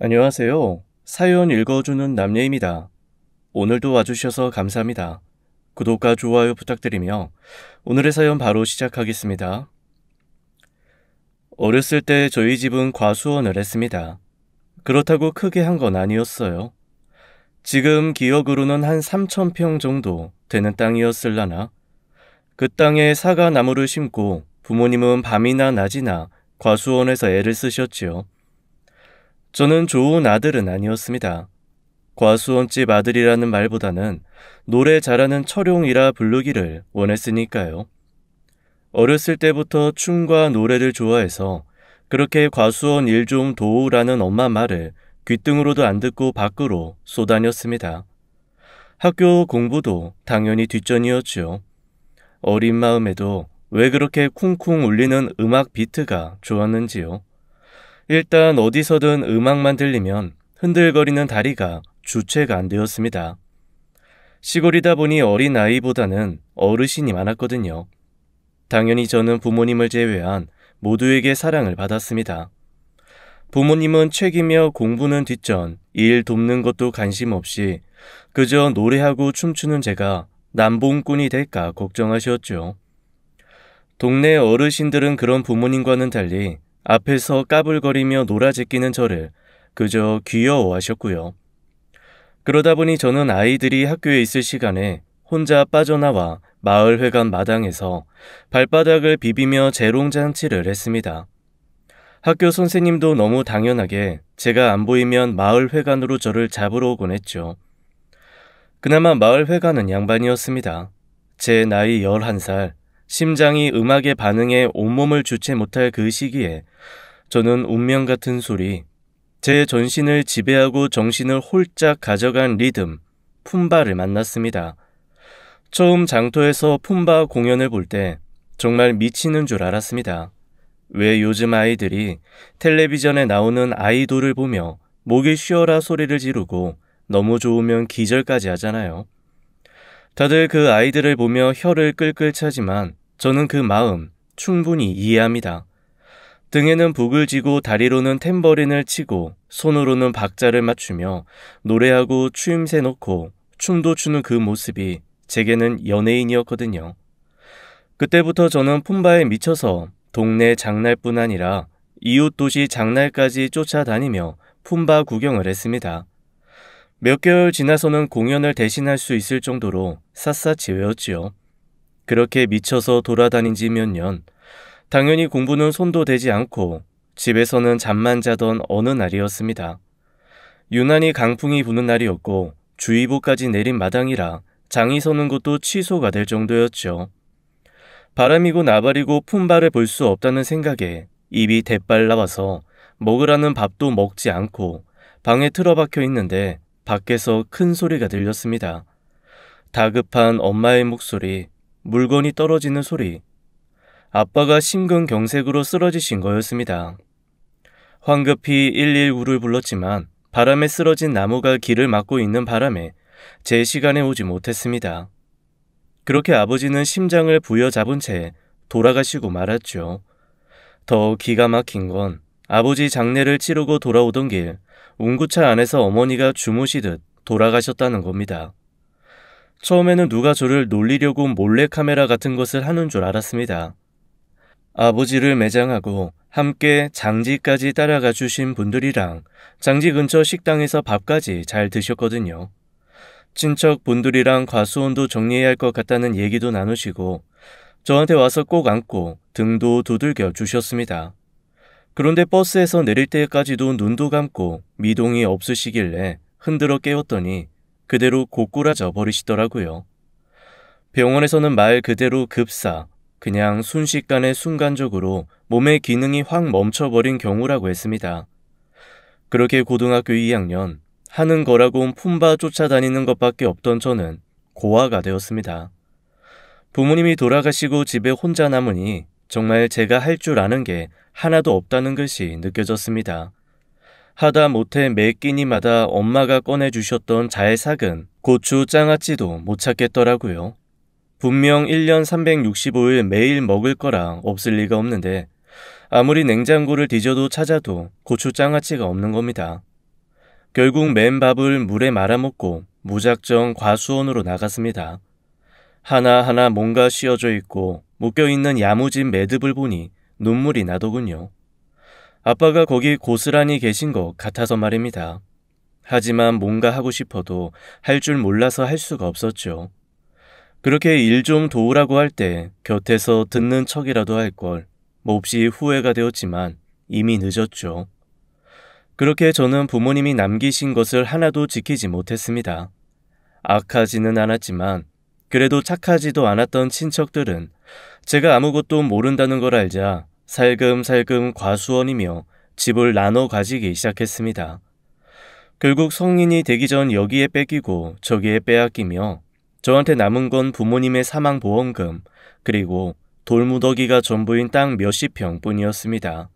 안녕하세요. 사연 읽어주는 남예입니다. 오늘도 와주셔서 감사합니다. 구독과 좋아요 부탁드리며 오늘의 사연 바로 시작하겠습니다. 어렸을 때 저희 집은 과수원을 했습니다. 그렇다고 크게 한 건 아니었어요. 지금 기억으로는 한 3,000평 정도 되는 땅이었을라나. 그 땅에 사과 나무를 심고 부모님은 밤이나 낮이나 과수원에서 애를 쓰셨지요. 저는 좋은 아들은 아니었습니다. 과수원집 아들이라는 말보다는 노래 잘하는 철용이라 부르기를 원했으니까요. 어렸을 때부터 춤과 노래를 좋아해서 그렇게 과수원 일 좀 도우라는 엄마 말을 귓등으로도 안 듣고 밖으로 쏘다녔습니다. 학교 공부도 당연히 뒷전이었죠. 어린 마음에도 왜 그렇게 쿵쿵 울리는 음악 비트가 좋았는지요. 일단 어디서든 음악만 들리면 흔들거리는 다리가 주체가 안 되었습니다. 시골이다 보니 어린 아이보다는 어르신이 많았거든요. 당연히 저는 부모님을 제외한 모두에게 사랑을 받았습니다. 부모님은 책이며 공부는 뒷전, 일 돕는 것도 관심 없이 그저 노래하고 춤추는 제가 남봉꾼이 될까 걱정하셨죠. 동네 어르신들은 그런 부모님과는 달리 앞에서 까불거리며 놀아제끼는 저를 그저 귀여워하셨고요. 그러다 보니 저는 아이들이 학교에 있을 시간에 혼자 빠져나와 마을회관 마당에서 발바닥을 비비며 재롱잔치를 했습니다. 학교 선생님도 너무 당연하게 제가 안 보이면 마을회관으로 저를 잡으러 오곤 했죠. 그나마 마을회관은 양반이었습니다. 제 나이 11살, 심장이 음악에 반응해 온몸을 주체 못할 그 시기에 저는 운명 같은 소리, 제 전신을 지배하고 정신을 홀짝 가져간 리듬, 품바를 만났습니다. 처음 장터에서 품바 공연을 볼 때 정말 미치는 줄 알았습니다. 왜 요즘 아이들이 텔레비전에 나오는 아이돌을 보며 목이 쉬어라 소리를 지르고 너무 좋으면 기절까지 하잖아요. 다들 그 아이들을 보며 혀를 끌끌 차지만 저는 그 마음 충분히 이해합니다. 등에는 북을 쥐고 다리로는 탬버린을 치고 손으로는 박자를 맞추며 노래하고 추임새 넣고 춤도 추는 그 모습이 제게는 연예인이었거든요. 그때부터 저는 품바에 미쳐서 동네 장날뿐 아니라 이웃 도시 장날까지 쫓아다니며 품바 구경을 했습니다. 몇 개월 지나서는 공연을 대신할 수 있을 정도로 샅샅이 외웠지요. 그렇게 미쳐서 돌아다닌 지 몇 년, 당연히 공부는 손도 대지 않고 집에서는 잠만 자던 어느 날이었습니다. 유난히 강풍이 부는 날이었고 주의보까지 내린 마당이라 장이 서는 것도 취소가 될 정도였죠. 바람이고 나발이고 품바를 볼 수 없다는 생각에 입이 대빨 나와서 먹으라는 밥도 먹지 않고 방에 틀어박혀 있는데 밖에서 큰 소리가 들렸습니다. 다급한 엄마의 목소리, 물건이 떨어지는 소리. 아빠가 심근경색으로 쓰러지신 거였습니다. 황급히 119를 불렀지만 바람에 쓰러진 나무가 길을 막고 있는 바람에 제 시간에 오지 못했습니다. 그렇게 아버지는 심장을 부여잡은 채 돌아가시고 말았죠. 더 기가 막힌 건 아버지 장례를 치르고 돌아오던 길 운구차 안에서 어머니가 주무시듯 돌아가셨다는 겁니다. 처음에는 누가 저를 놀리려고 몰래카메라 같은 것을 하는 줄 알았습니다. 아버지를 매장하고 함께 장지까지 따라가 주신 분들이랑 장지 근처 식당에서 밥까지 잘 드셨거든요. 친척 분들이랑 과수원도 정리해야 할 것 같다는 얘기도 나누시고 저한테 와서 꼭 안고 등도 두들겨 주셨습니다. 그런데 버스에서 내릴 때까지도 눈도 감고 미동이 없으시길래 흔들어 깨웠더니 그대로 고꾸라져 버리시더라고요. 병원에서는 말 그대로 급사, 그냥 순식간에 순간적으로 몸의 기능이 확 멈춰버린 경우라고 했습니다. 그렇게 고등학교 2학년, 하는 거라곤 품바 쫓아다니는 것밖에 없던 저는 고아가 되었습니다. 부모님이 돌아가시고 집에 혼자 남으니 정말 제가 할 줄 아는 게 하나도 없다는 것이 느껴졌습니다. 하다 못해 매 끼니마다 엄마가 꺼내주셨던 잘 삭은 고추 장아찌도 못 찾겠더라고요. 분명 1년 365일 매일 먹을 거라 없을 리가 없는데 아무리 냉장고를 뒤져도 찾아도 고추 장아찌가 없는 겁니다. 결국 맨밥을 물에 말아먹고 무작정 과수원으로 나갔습니다. 하나하나 뭔가 씌어져 있고 묶여있는 야무진 매듭을 보니 눈물이 나더군요. 아빠가 거기 고스란히 계신 것 같아서 말입니다. 하지만 뭔가 하고 싶어도 할 줄 몰라서 할 수가 없었죠. 그렇게 일 좀 도우라고 할 때 곁에서 듣는 척이라도 할 걸 몹시 후회가 되었지만 이미 늦었죠. 그렇게 저는 부모님이 남기신 것을 하나도 지키지 못했습니다. 악하지는 않았지만 그래도 착하지도 않았던 친척들은 제가 아무것도 모른다는 걸 알자 살금살금 과수원이며 집을 나눠 가지기 시작했습니다. 결국 성인이 되기 전 여기에 뺏기고 저기에 빼앗기며 저한테 남은 건 부모님의 사망보험금 그리고 돌무더기가 전부인 땅 몇십 평 뿐이었습니다.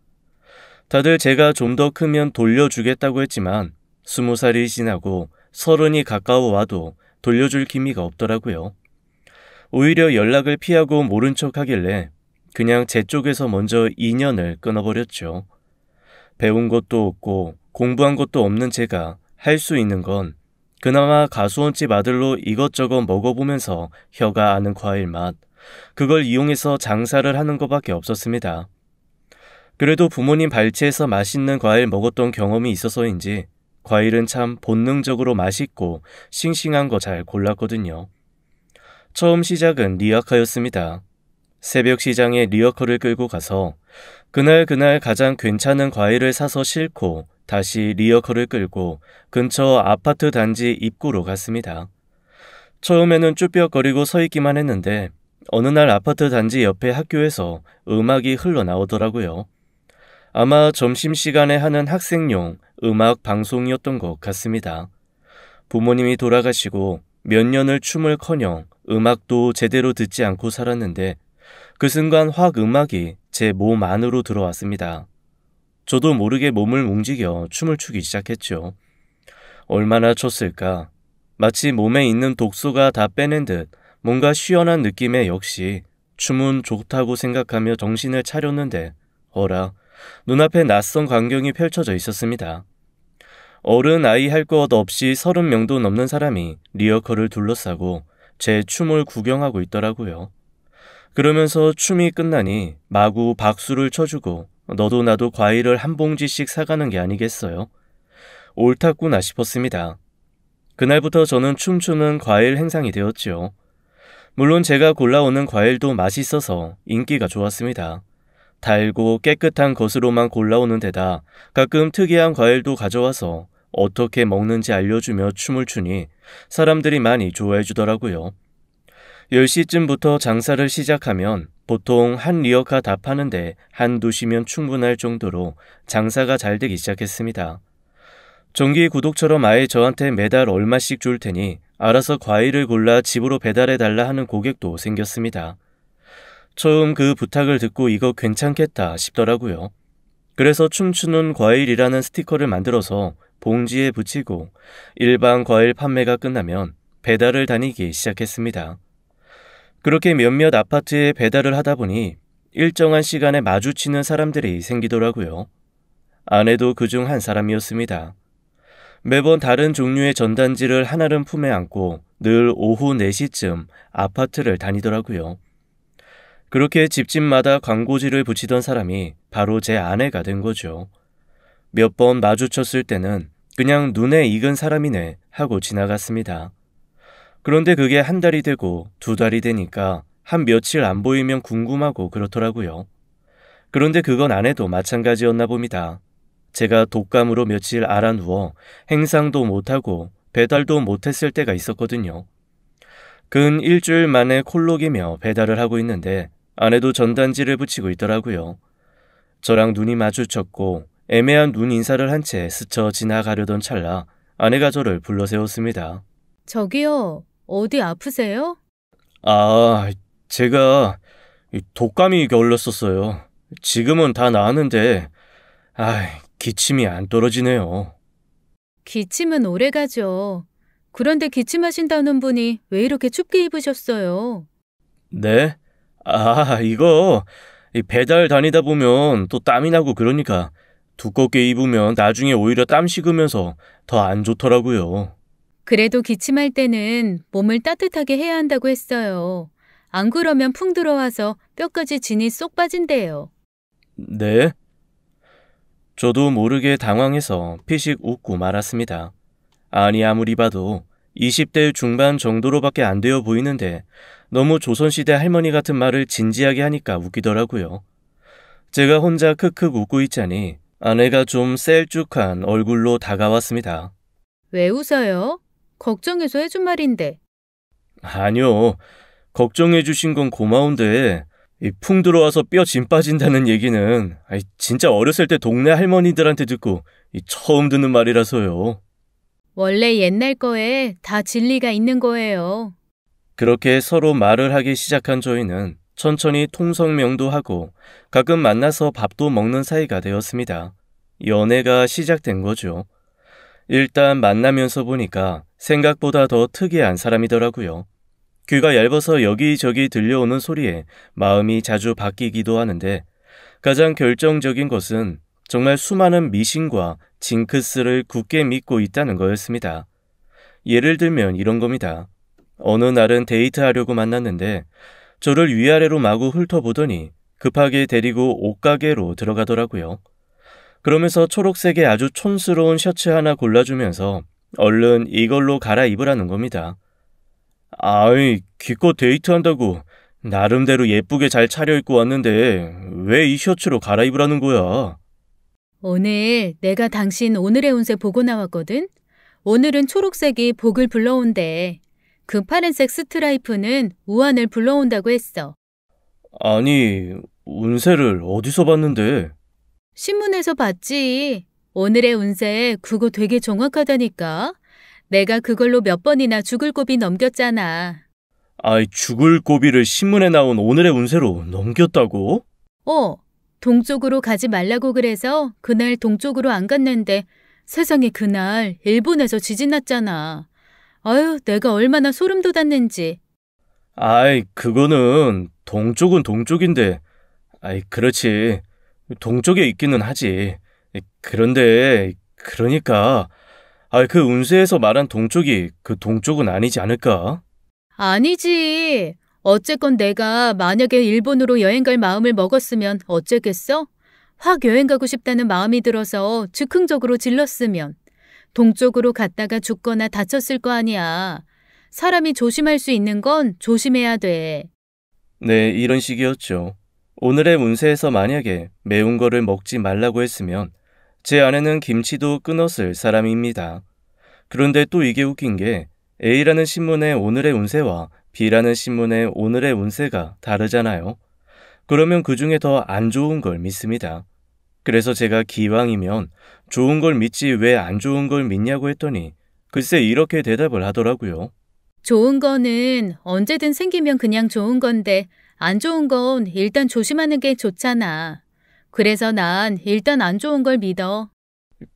다들 제가 좀 더 크면 돌려주겠다고 했지만 20살이 지나고 30이 가까워 와도 돌려줄 기미가 없더라고요. 오히려 연락을 피하고 모른 척 하길래 그냥 제 쪽에서 먼저 인연을 끊어버렸죠. 배운 것도 없고 공부한 것도 없는 제가 할 수 있는 건 그나마 가수원집 아들로 이것저것 먹어보면서 혀가 아는 과일 맛, 그걸 이용해서 장사를 하는 것밖에 없었습니다. 그래도 부모님 발치에서 맛있는 과일 먹었던 경험이 있어서인지 과일은 참 본능적으로 맛있고 싱싱한 거 잘 골랐거든요. 처음 시작은 리어카였습니다. 새벽 시장에 리어커를 끌고 가서 그날 가장 괜찮은 과일을 사서 싣고 다시 리어커를 끌고 근처 아파트 단지 입구로 갔습니다. 처음에는 쭈뼛거리고 서 있기만 했는데 어느 날 아파트 단지 옆에 학교에서 음악이 흘러나오더라고요. 아마 점심시간에 하는 학생용 음악 방송이었던 것 같습니다. 부모님이 돌아가시고 몇 년을 춤을커녕 음악도 제대로 듣지 않고 살았는데 그 순간 확 음악이 제 몸 안으로 들어왔습니다. 저도 모르게 몸을 움직여 춤을 추기 시작했죠. 얼마나 췄을까? 마치 몸에 있는 독소가 다 빼낸 듯 뭔가 시원한 느낌에 역시 춤은 좋다고 생각하며 정신을 차렸는데 어라, 눈앞에 낯선 광경이 펼쳐져 있었습니다. 어른 아이 할 것 없이 30명도 넘는 사람이 리어커를 둘러싸고 제 춤을 구경하고 있더라고요. 그러면서 춤이 끝나니 마구 박수를 쳐주고 너도 나도 과일을 한 봉지씩 사가는 게 아니겠어요? 옳았구나 싶었습니다. 그날부터 저는 춤추는 과일 행상이 되었죠. 물론 제가 골라오는 과일도 맛있어서 인기가 좋았습니다. 달고 깨끗한 것으로만 골라오는 데다 가끔 특이한 과일도 가져와서 어떻게 먹는지 알려주며 춤을 추니 사람들이 많이 좋아해 주더라고요. 10시쯤부터 장사를 시작하면 보통 한 리어카 다 파는데 한두 시면 충분할 정도로 장사가 잘 되기 시작했습니다. 정기 구독처럼 아예 저한테 매달 얼마씩 줄 테니 알아서 과일을 골라 집으로 배달해달라 하는 고객도 생겼습니다. 처음 그 부탁을 듣고 이거 괜찮겠다 싶더라고요. 그래서 춤추는 과일이라는 스티커를 만들어서 봉지에 붙이고 일반 과일 판매가 끝나면 배달을 다니기 시작했습니다. 그렇게 몇몇 아파트에 배달을 하다 보니 일정한 시간에 마주치는 사람들이 생기더라고요. 아내도 그중 한 사람이었습니다. 매번 다른 종류의 전단지를 한알은 품에 안고 늘 오후 4시쯤 아파트를 다니더라고요. 그렇게 집집마다 광고지를 붙이던 사람이 바로 제 아내가 된 거죠. 몇 번 마주쳤을 때는 그냥 눈에 익은 사람이네 하고 지나갔습니다. 그런데 그게 한 달이 되고 2달이 되니까 한 며칠 안 보이면 궁금하고 그렇더라고요. 그런데 그건 아내도 마찬가지였나 봅니다. 제가 독감으로 며칠 알아누워 행상도 못하고 배달도 못했을 때가 있었거든요. 근 일주일 만에 콜록이며 배달을 하고 있는데 아내도 전단지를 붙이고 있더라고요. 저랑 눈이 마주쳤고 애매한 눈 인사를 한 채 스쳐 지나가려던 찰나 아내가 저를 불러세웠습니다. 저기요, 어디 아프세요? 제가 독감이 걸렸었어요. 지금은 다 나았는데 기침이 안 떨어지네요. 기침은 오래 가죠. 그런데 기침하신다는 분이 왜 이렇게 춥게 입으셨어요? 네? 이거 배달 다니다 보면 또 땀이 나고 그러니까 두껍게 입으면 나중에 오히려 땀 식으면서 더 안 좋더라고요. 그래도 기침할 때는 몸을 따뜻하게 해야 한다고 했어요. 안 그러면 풍 들어와서 뼈까지 진이 쏙 빠진대요. 네? 저도 모르게 당황해서 피식 웃고 말았습니다. 아니 아무리 봐도 20대 중반 정도로밖에 안 되어 보이는데 너무 조선시대 할머니 같은 말을 진지하게 하니까 웃기더라고요. 제가 혼자 크크 웃고 있자니 아내가 좀 셀쭉한 얼굴로 다가왔습니다. 왜 웃어요? 걱정해서 해준 말인데. 아니요. 걱정해 주신 건 고마운데 이 풍 들어와서 뼈 진 빠진다는 얘기는 진짜 어렸을 때 동네 할머니들한테 듣고 처음 듣는 말이라서요. 원래 옛날 거에 다 진리가 있는 거예요. 그렇게 서로 말을 하기 시작한 저희는 천천히 통성명도 하고 가끔 만나서 밥도 먹는 사이가 되었습니다. 연애가 시작된 거죠. 일단 만나면서 보니까 생각보다 더 특이한 사람이더라고요. 귀가 얇아서 여기저기 들려오는 소리에 마음이 자주 바뀌기도 하는데 가장 결정적인 것은 정말 수많은 미신과 징크스를 굳게 믿고 있다는 거였습니다. 예를 들면 이런 겁니다. 어느 날은 데이트하려고 만났는데 저를 위아래로 마구 훑어보더니 급하게 데리고 옷가게로 들어가더라고요. 그러면서 초록색의 아주 촌스러운 셔츠 하나 골라주면서 얼른 이걸로 갈아입으라는 겁니다. 아이, 기껏 데이트한다고 나름대로 예쁘게 잘 차려입고 왔는데 왜 이 셔츠로 갈아입으라는 거야? 오늘 내가 당신 오늘의 운세 보고 나왔거든? 오늘은 초록색이 복을 불러온대. 그 파란색 스트라이프는 우환을 불러온다고 했어. 아니, 운세를 어디서 봤는데? 신문에서 봤지. 오늘의 운세 그거 되게 정확하다니까. 내가 그걸로 몇 번이나 죽을 고비 넘겼잖아. 아이, 죽을 고비를 신문에 나온 오늘의 운세로 넘겼다고? 동쪽으로 가지 말라고 그래서 그날 동쪽으로 안 갔는데 세상에 그날 일본에서 지진 났잖아. 아유, 내가 얼마나 소름 돋았는지. 아이, 그거는 동쪽은 동쪽인데. 아이, 그렇지. 동쪽에 있기는 하지. 그런데, 그러니까, 그 운세에서 말한 동쪽이 그 동쪽은 아니지 않을까? 아니지. 어쨌건 내가 만약에 일본으로 여행 갈 마음을 먹었으면 어쩌겠어? 확 여행 가고 싶다는 마음이 들어서 즉흥적으로 질렀으면 동쪽으로 갔다가 죽거나 다쳤을 거 아니야. 사람이 조심할 수 있는 건 조심해야 돼. 네, 이런 식이었죠. 오늘의 운세에서 만약에 매운 거를 먹지 말라고 했으면 제 아내는 김치도 끊었을 사람입니다. 그런데 또 이게 웃긴 게 A라는 신문의 오늘의 운세와 B라는 신문의 오늘의 운세가 다르잖아요. 그러면 그 중에 더 안 좋은 걸 믿습니다. 그래서 제가 기왕이면 좋은 걸 믿지 왜 안 좋은 걸 믿냐고 했더니 글쎄 이렇게 대답을 하더라고요. 좋은 거는 언제든 생기면 그냥 좋은 건데 안 좋은 건 일단 조심하는 게 좋잖아. 그래서 난 일단 안 좋은 걸 믿어.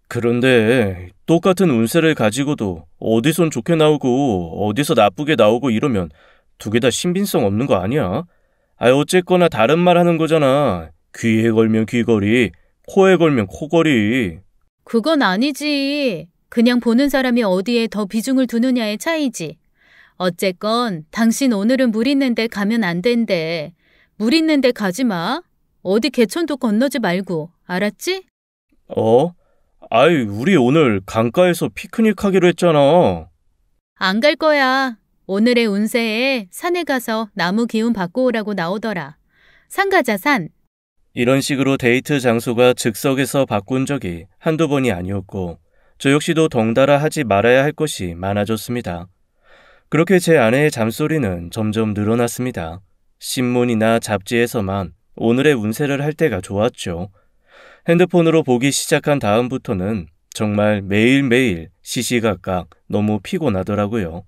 그런데 똑같은 운세를 가지고도 어디선 좋게 나오고 어디서 나쁘게 나오고 이러면 두 개 다 신빙성 없는 거 아니야? 어쨌거나 다른 말 하는 거잖아. 귀에 걸면 귀걸이, 코에 걸면 코걸이. 그건 아니지. 그냥 보는 사람이 어디에 더 비중을 두느냐의 차이지. 어쨌건 당신 오늘은 물 있는 데 가면 안 된대. 물 있는 데 가지 마. 어디 개천도 건너지 말고. 알았지? 우리 오늘 강가에서 피크닉 하기로 했잖아. 안 갈 거야. 오늘의 운세에 산에 가서 나무 기운 받고 오라고 나오더라. 산 가자, 산. 이런 식으로 데이트 장소가 즉석에서 바꾼 적이 한두 번이 아니었고 저 역시도 덩달아 하지 말아야 할 것이 많아졌습니다. 그렇게 제 아내의 잠소리는 점점 늘어났습니다. 신문이나 잡지에서만 오늘의 운세를 할 때가 좋았죠. 핸드폰으로 보기 시작한 다음부터는 정말 매일매일 시시각각 너무 피곤하더라고요.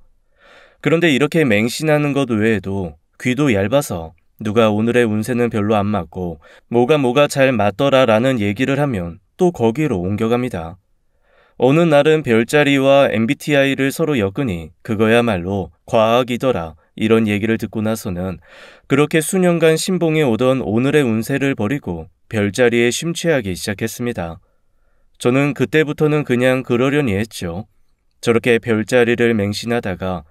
그런데 이렇게 맹신하는 것 외에도 귀도 얇아서 누가 오늘의 운세는 별로 안 맞고 뭐가 잘 맞더라라는 얘기를 하면 또 거기로 옮겨갑니다. 어느 날은 별자리와 MBTI를 서로 엮으니 그거야말로 과학이더라 이런 얘기를 듣고 나서는 그렇게 수년간 신봉해 오던 오늘의 운세를 버리고 별자리에 심취하기 시작했습니다. 저는 그때부터는 그냥 그러려니 했죠. 저렇게 별자리를 맹신하다가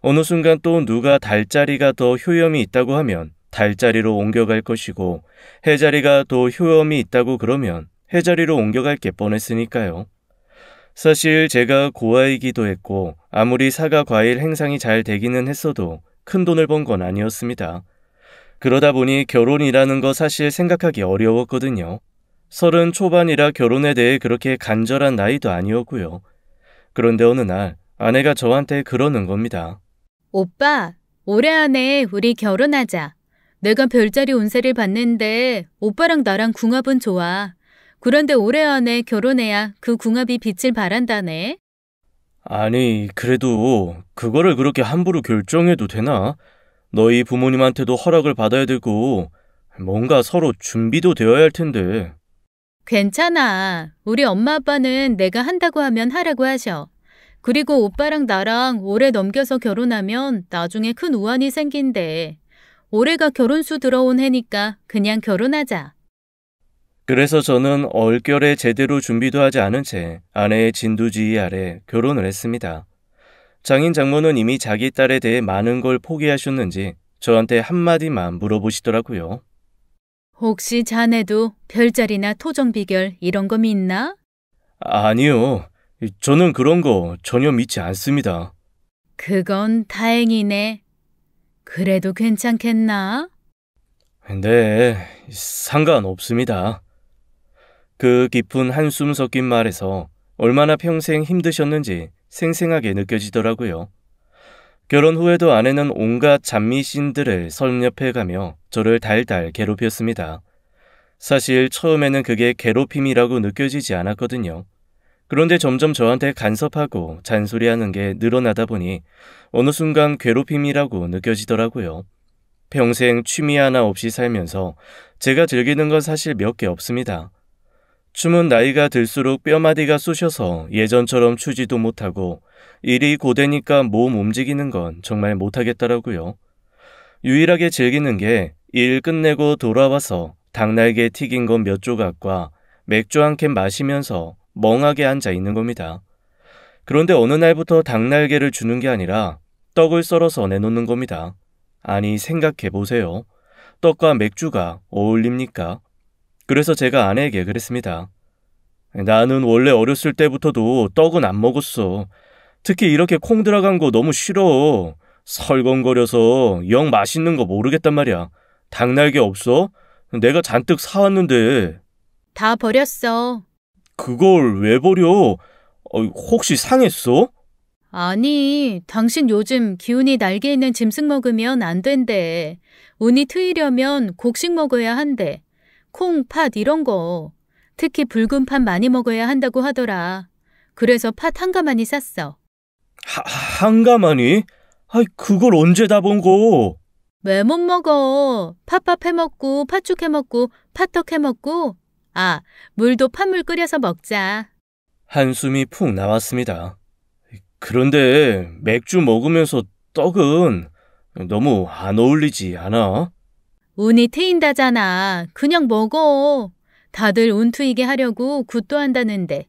어느 순간 또 누가 달자리가 더 효염이 있다고 하면 달자리로 옮겨갈 것이고 해자리가 더 효염이 있다고 그러면 해자리로 옮겨갈 게 뻔했으니까요. 사실 제가 고아이기도 했고 아무리 사과 과일 행상이 잘 되기는 했어도 큰 돈을 번 건 아니었습니다. 그러다 보니 결혼이라는 거 사실 생각하기 어려웠거든요. 30 초반이라 결혼에 대해 그렇게 간절한 나이도 아니었고요. 그런데 어느 날 아내가 저한테 그러는 겁니다. 오빠, 올해 안에 우리 결혼하자. 내가 별자리 운세를 봤는데 오빠랑 나랑 궁합은 좋아. 그런데 올해 안에 결혼해야 그 궁합이 빛을 발한다네. 아니, 그래도 그거를 그렇게 함부로 결정해도 되나? 너희 부모님한테도 허락을 받아야 되고 뭔가 서로 준비도 되어야 할 텐데. 괜찮아. 우리 엄마 아빠는 내가 한다고 하면 하라고 하셔. 그리고 오빠랑 나랑 올해 넘겨서 결혼하면 나중에 큰 우환이 생긴대. 올해가 결혼수 들어온 해니까 그냥 결혼하자. 그래서 저는 얼결에 제대로 준비도 하지 않은 채 아내의 진두지휘 아래 결혼을 했습니다. 장인 장모는 이미 자기 딸에 대해 많은 걸 포기하셨는지 저한테 한마디만 물어보시더라고요. 혹시 자네도 별자리나 토정 비결 이런 거 믿나? 아니요. 저는 그런 거 전혀 믿지 않습니다. 그건 다행이네. 그래도 괜찮겠나? 네, 상관없습니다. 그 깊은 한숨 섞인 말에서 얼마나 평생 힘드셨는지 생생하게 느껴지더라고요. 결혼 후에도 아내는 온갖 잔미신들을 섭렵해가며 저를 달달 괴롭혔습니다. 사실 처음에는 그게 괴롭힘이라고 느껴지지 않았거든요. 그런데 점점 저한테 간섭하고 잔소리하는 게 늘어나다 보니 어느 순간 괴롭힘이라고 느껴지더라고요. 평생 취미 하나 없이 살면서 제가 즐기는 건 사실 몇 개 없습니다. 춤은 나이가 들수록 뼈마디가 쑤셔서 예전처럼 추지도 못하고 일이 고되니까 몸 움직이는 건 정말 못하겠더라고요. 유일하게 즐기는 게 일 끝내고 돌아와서 닭날개 튀긴 건 몇 조각과 맥주 한 캔 마시면서 멍하게 앉아 있는 겁니다. 그런데 어느 날부터 닭날개를 주는 게 아니라 떡을 썰어서 내놓는 겁니다. 아니, 생각해 보세요. 떡과 맥주가 어울립니까? 그래서 제가 아내에게 그랬습니다. 나는 원래 어렸을 때부터도 떡은 안 먹었어. 특히 이렇게 콩 들어간 거 너무 싫어. 설렁거려서 영 맛있는 거 모르겠단 말이야. 닭날개 없어? 내가 잔뜩 사왔는데. 다 버렸어. 그걸 왜 버려? 혹시 상했어? 아니, 당신 요즘 기운이 날개 있는 짐승 먹으면 안 된대. 운이 트이려면 곡식 먹어야 한대. 콩, 팥 이런 거. 특히 붉은 팥 많이 먹어야 한다고 하더라. 그래서 팥 한 가마니 샀어. 한 가마니? 그걸 언제 다 본 거? 왜 못 먹어? 팥밥 해먹고 팥죽 해먹고 팥떡 해먹고. 아, 물도 팥물 끓여서 먹자. 한숨이 푹 나왔습니다. 그런데 맥주 먹으면서 떡은 너무 안 어울리지 않아? 운이 트인다잖아. 그냥 먹어. 다들 운 트이게 하려고 굿도 한다는데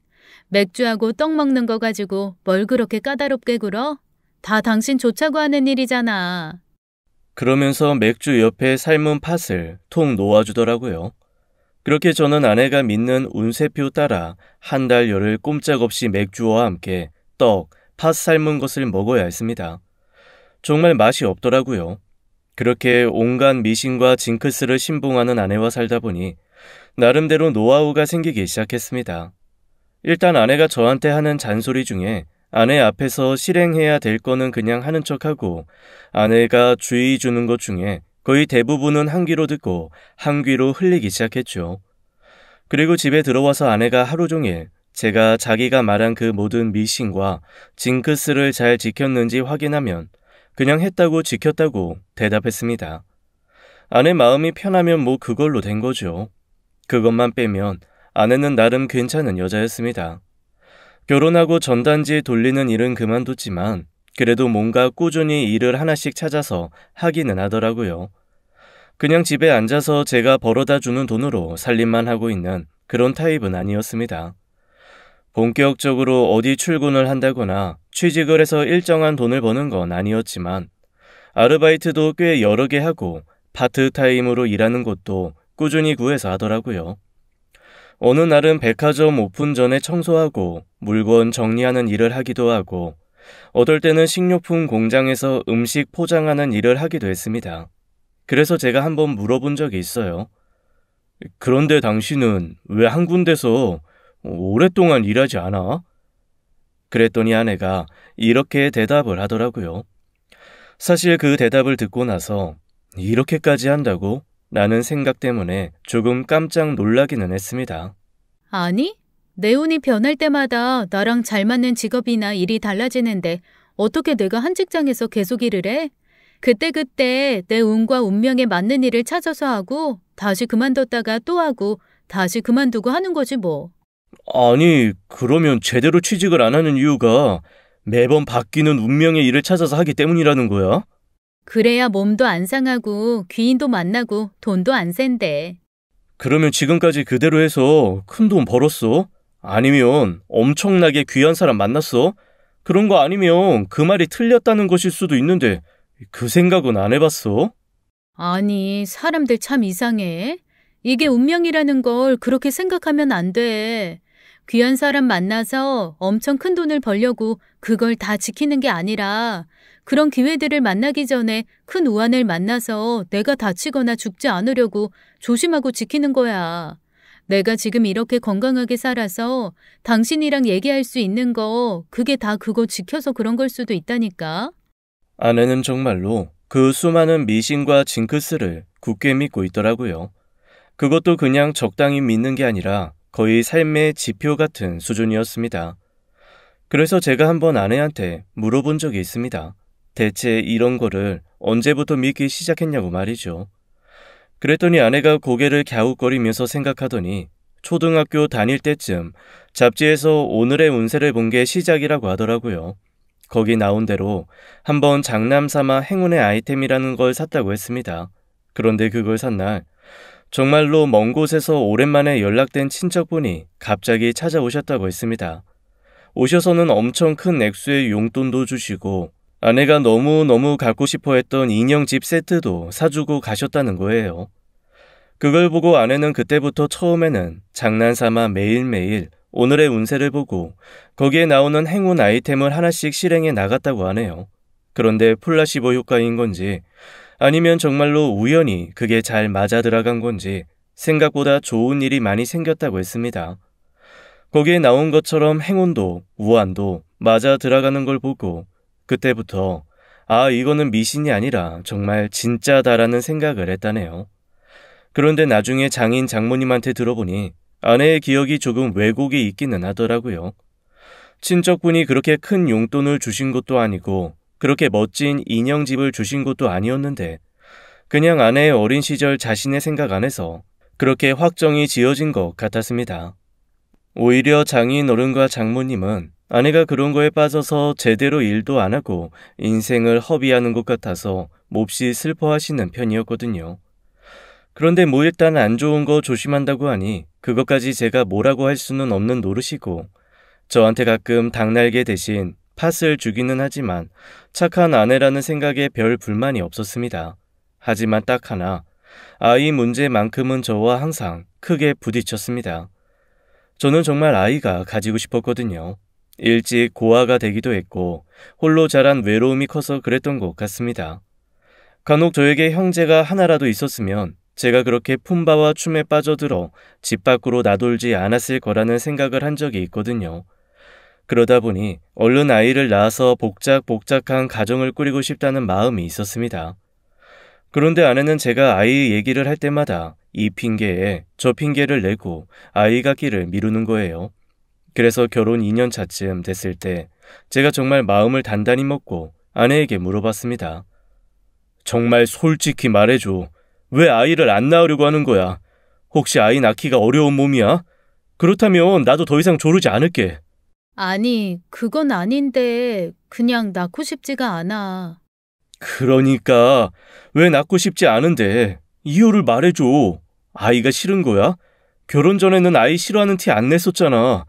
맥주하고 떡 먹는 거 가지고 뭘 그렇게 까다롭게 굴어? 다 당신 좋자고 하는 일이잖아. 그러면서 맥주 옆에 삶은 팥을 통 놓아주더라고요. 그렇게 저는 아내가 믿는 운세표 따라 한 달 열흘 꼼짝없이 맥주와 함께 떡, 팥 삶은 것을 먹어야 했습니다. 정말 맛이 없더라고요. 그렇게 온갖 미신과 징크스를 신봉하는 아내와 살다 보니 나름대로 노하우가 생기기 시작했습니다. 일단 아내가 저한테 하는 잔소리 중에 아내 앞에서 실행해야 될 거는 그냥 하는 척하고 아내가 주의 주는 것 중에 거의 대부분은 한 귀로 듣고 한 귀로 흘리기 시작했죠. 그리고 집에 들어와서 아내가 하루 종일 제가 자기가 말한 그 모든 미신과 징크스를 잘 지켰는지 확인하면 그냥 했다고 지켰다고 대답했습니다. 아내 마음이 편하면 뭐 그걸로 된 거죠. 그것만 빼면 아내는 나름 괜찮은 여자였습니다. 결혼하고 전단지 돌리는 일은 그만뒀지만 그래도 뭔가 꾸준히 일을 하나씩 찾아서 하기는 하더라고요. 그냥 집에 앉아서 제가 벌어다 주는 돈으로 살림만 하고 있는 그런 타입은 아니었습니다. 본격적으로 어디 출근을 한다거나 취직을 해서 일정한 돈을 버는 건 아니었지만 아르바이트도 꽤 여러 개 하고 파트타임으로 일하는 것도 꾸준히 구해서 하더라고요. 어느 날은 백화점 오픈 전에 청소하고 물건 정리하는 일을 하기도 하고 어떨 때는 식료품 공장에서 음식 포장하는 일을 하기도 했습니다. 그래서 제가 한번 물어본 적이 있어요. 그런데 당신은 왜 한 군데서 오랫동안 일하지 않아? 그랬더니 아내가 이렇게 대답을 하더라고요. 사실 그 대답을 듣고 나서 이렇게까지 한다고? 라는 생각 때문에 조금 깜짝 놀라기는 했습니다. 아니? 내 운이 변할 때마다 나랑 잘 맞는 직업이나 일이 달라지는데 어떻게 내가 한 직장에서 계속 일을 해? 그때그때 내 운과 운명에 맞는 일을 찾아서 하고 다시 그만뒀다가 또 하고 다시 그만두고 하는 거지 뭐. 아니, 그러면 제대로 취직을 안 하는 이유가 매번 바뀌는 운명의 일을 찾아서 하기 때문이라는 거야? 그래야 몸도 안 상하고 귀인도 만나고 돈도 안 샌대. 그러면 지금까지 그대로 해서 큰 돈 벌었어? 아니면 엄청나게 귀한 사람 만났어? 그런 거 아니면 그 말이 틀렸다는 것일 수도 있는데 그 생각은 안 해봤어? 아니, 사람들 참 이상해. 이게 운명이라는 걸 그렇게 생각하면 안 돼. 귀한 사람 만나서 엄청 큰 돈을 벌려고 그걸 다 지키는 게 아니라 그런 기회들을 만나기 전에 큰 우환을 만나서 내가 다치거나 죽지 않으려고 조심하고 지키는 거야. 내가 지금 이렇게 건강하게 살아서 당신이랑 얘기할 수 있는 거 그게 다 그거 지켜서 그런 걸 수도 있다니까. 아내는 정말로 그 수많은 미신과 징크스를 굳게 믿고 있더라고요. 그것도 그냥 적당히 믿는 게 아니라 거의 삶의 지표 같은 수준이었습니다. 그래서 제가 한번 아내한테 물어본 적이 있습니다. 대체 이런 거를 언제부터 믿기 시작했냐고 말이죠. 그랬더니 아내가 고개를 갸웃거리면서 생각하더니 초등학교 다닐 때쯤 잡지에서 오늘의 운세를 본 게 시작이라고 하더라고요. 거기 나온 대로 한번 장남삼아 행운의 아이템이라는 걸 샀다고 했습니다. 그런데 그걸 산 날 정말로 먼 곳에서 오랜만에 연락된 친척분이 갑자기 찾아오셨다고 했습니다. 오셔서는 엄청 큰 액수의 용돈도 주시고 아내가 너무너무 갖고 싶어 했던 인형집 세트도 사주고 가셨다는 거예요. 그걸 보고 아내는 그때부터 처음에는 장난삼아 매일매일 오늘의 운세를 보고 거기에 나오는 행운 아이템을 하나씩 실행해 나갔다고 하네요. 그런데 플라시보 효과인 건지 아니면 정말로 우연히 그게 잘 맞아 들어간 건지 생각보다 좋은 일이 많이 생겼다고 했습니다. 거기에 나온 것처럼 행운도 우환도 맞아 들어가는 걸 보고 그때부터 이거는 미신이 아니라 정말 진짜다라는 생각을 했다네요. 그런데 나중에 장인 장모님한테 들어보니 아내의 기억이 조금 왜곡이 있기는 하더라고요. 친척분이 그렇게 큰 용돈을 주신 것도 아니고 그렇게 멋진 인형집을 주신 것도 아니었는데 그냥 아내의 어린 시절 자신의 생각 안에서 그렇게 확정이 지어진 것 같았습니다. 오히려 장인 어른과 장모님은 아내가 그런 거에 빠져서 제대로 일도 안 하고 인생을 허비하는 것 같아서 몹시 슬퍼하시는 편이었거든요. 그런데 뭐 일단 안 좋은 거 조심한다고 하니 그것까지 제가 뭐라고 할 수는 없는 노릇이고 저한테 가끔 닭날개 대신 팥을 주기는 하지만 착한 아내라는 생각에 별 불만이 없었습니다. 하지만 딱 하나, 아이 문제만큼은 저와 항상 크게 부딪혔습니다. 저는 정말 아이가 가지고 싶었거든요. 일찍 고아가 되기도 했고 홀로 자란 외로움이 커서 그랬던 것 같습니다. 간혹 저에게 형제가 하나라도 있었으면 제가 그렇게 품바와 춤에 빠져들어 집 밖으로 나돌지 않았을 거라는 생각을 한 적이 있거든요. 그러다 보니 얼른 아이를 낳아서 복작복작한 가정을 꾸리고 싶다는 마음이 있었습니다. 그런데 아내는 제가 아이 얘기를 할 때마다 이 핑계에 저 핑계를 내고 아이 갖기를 미루는 거예요. 그래서 결혼 2년 차쯤 됐을 때 제가 정말 마음을 단단히 먹고 아내에게 물어봤습니다. 정말 솔직히 말해줘. 왜 아이를 안 낳으려고 하는 거야? 혹시 아이 낳기가 어려운 몸이야? 그렇다면 나도 더 이상 조르지 않을게. 아니, 그건 아닌데 그냥 낳고 싶지가 않아. 그러니까 왜 낳고 싶지 않은데 이유를 말해줘. 아이가 싫은 거야? 결혼 전에는 아이 싫어하는 티 안 냈었잖아.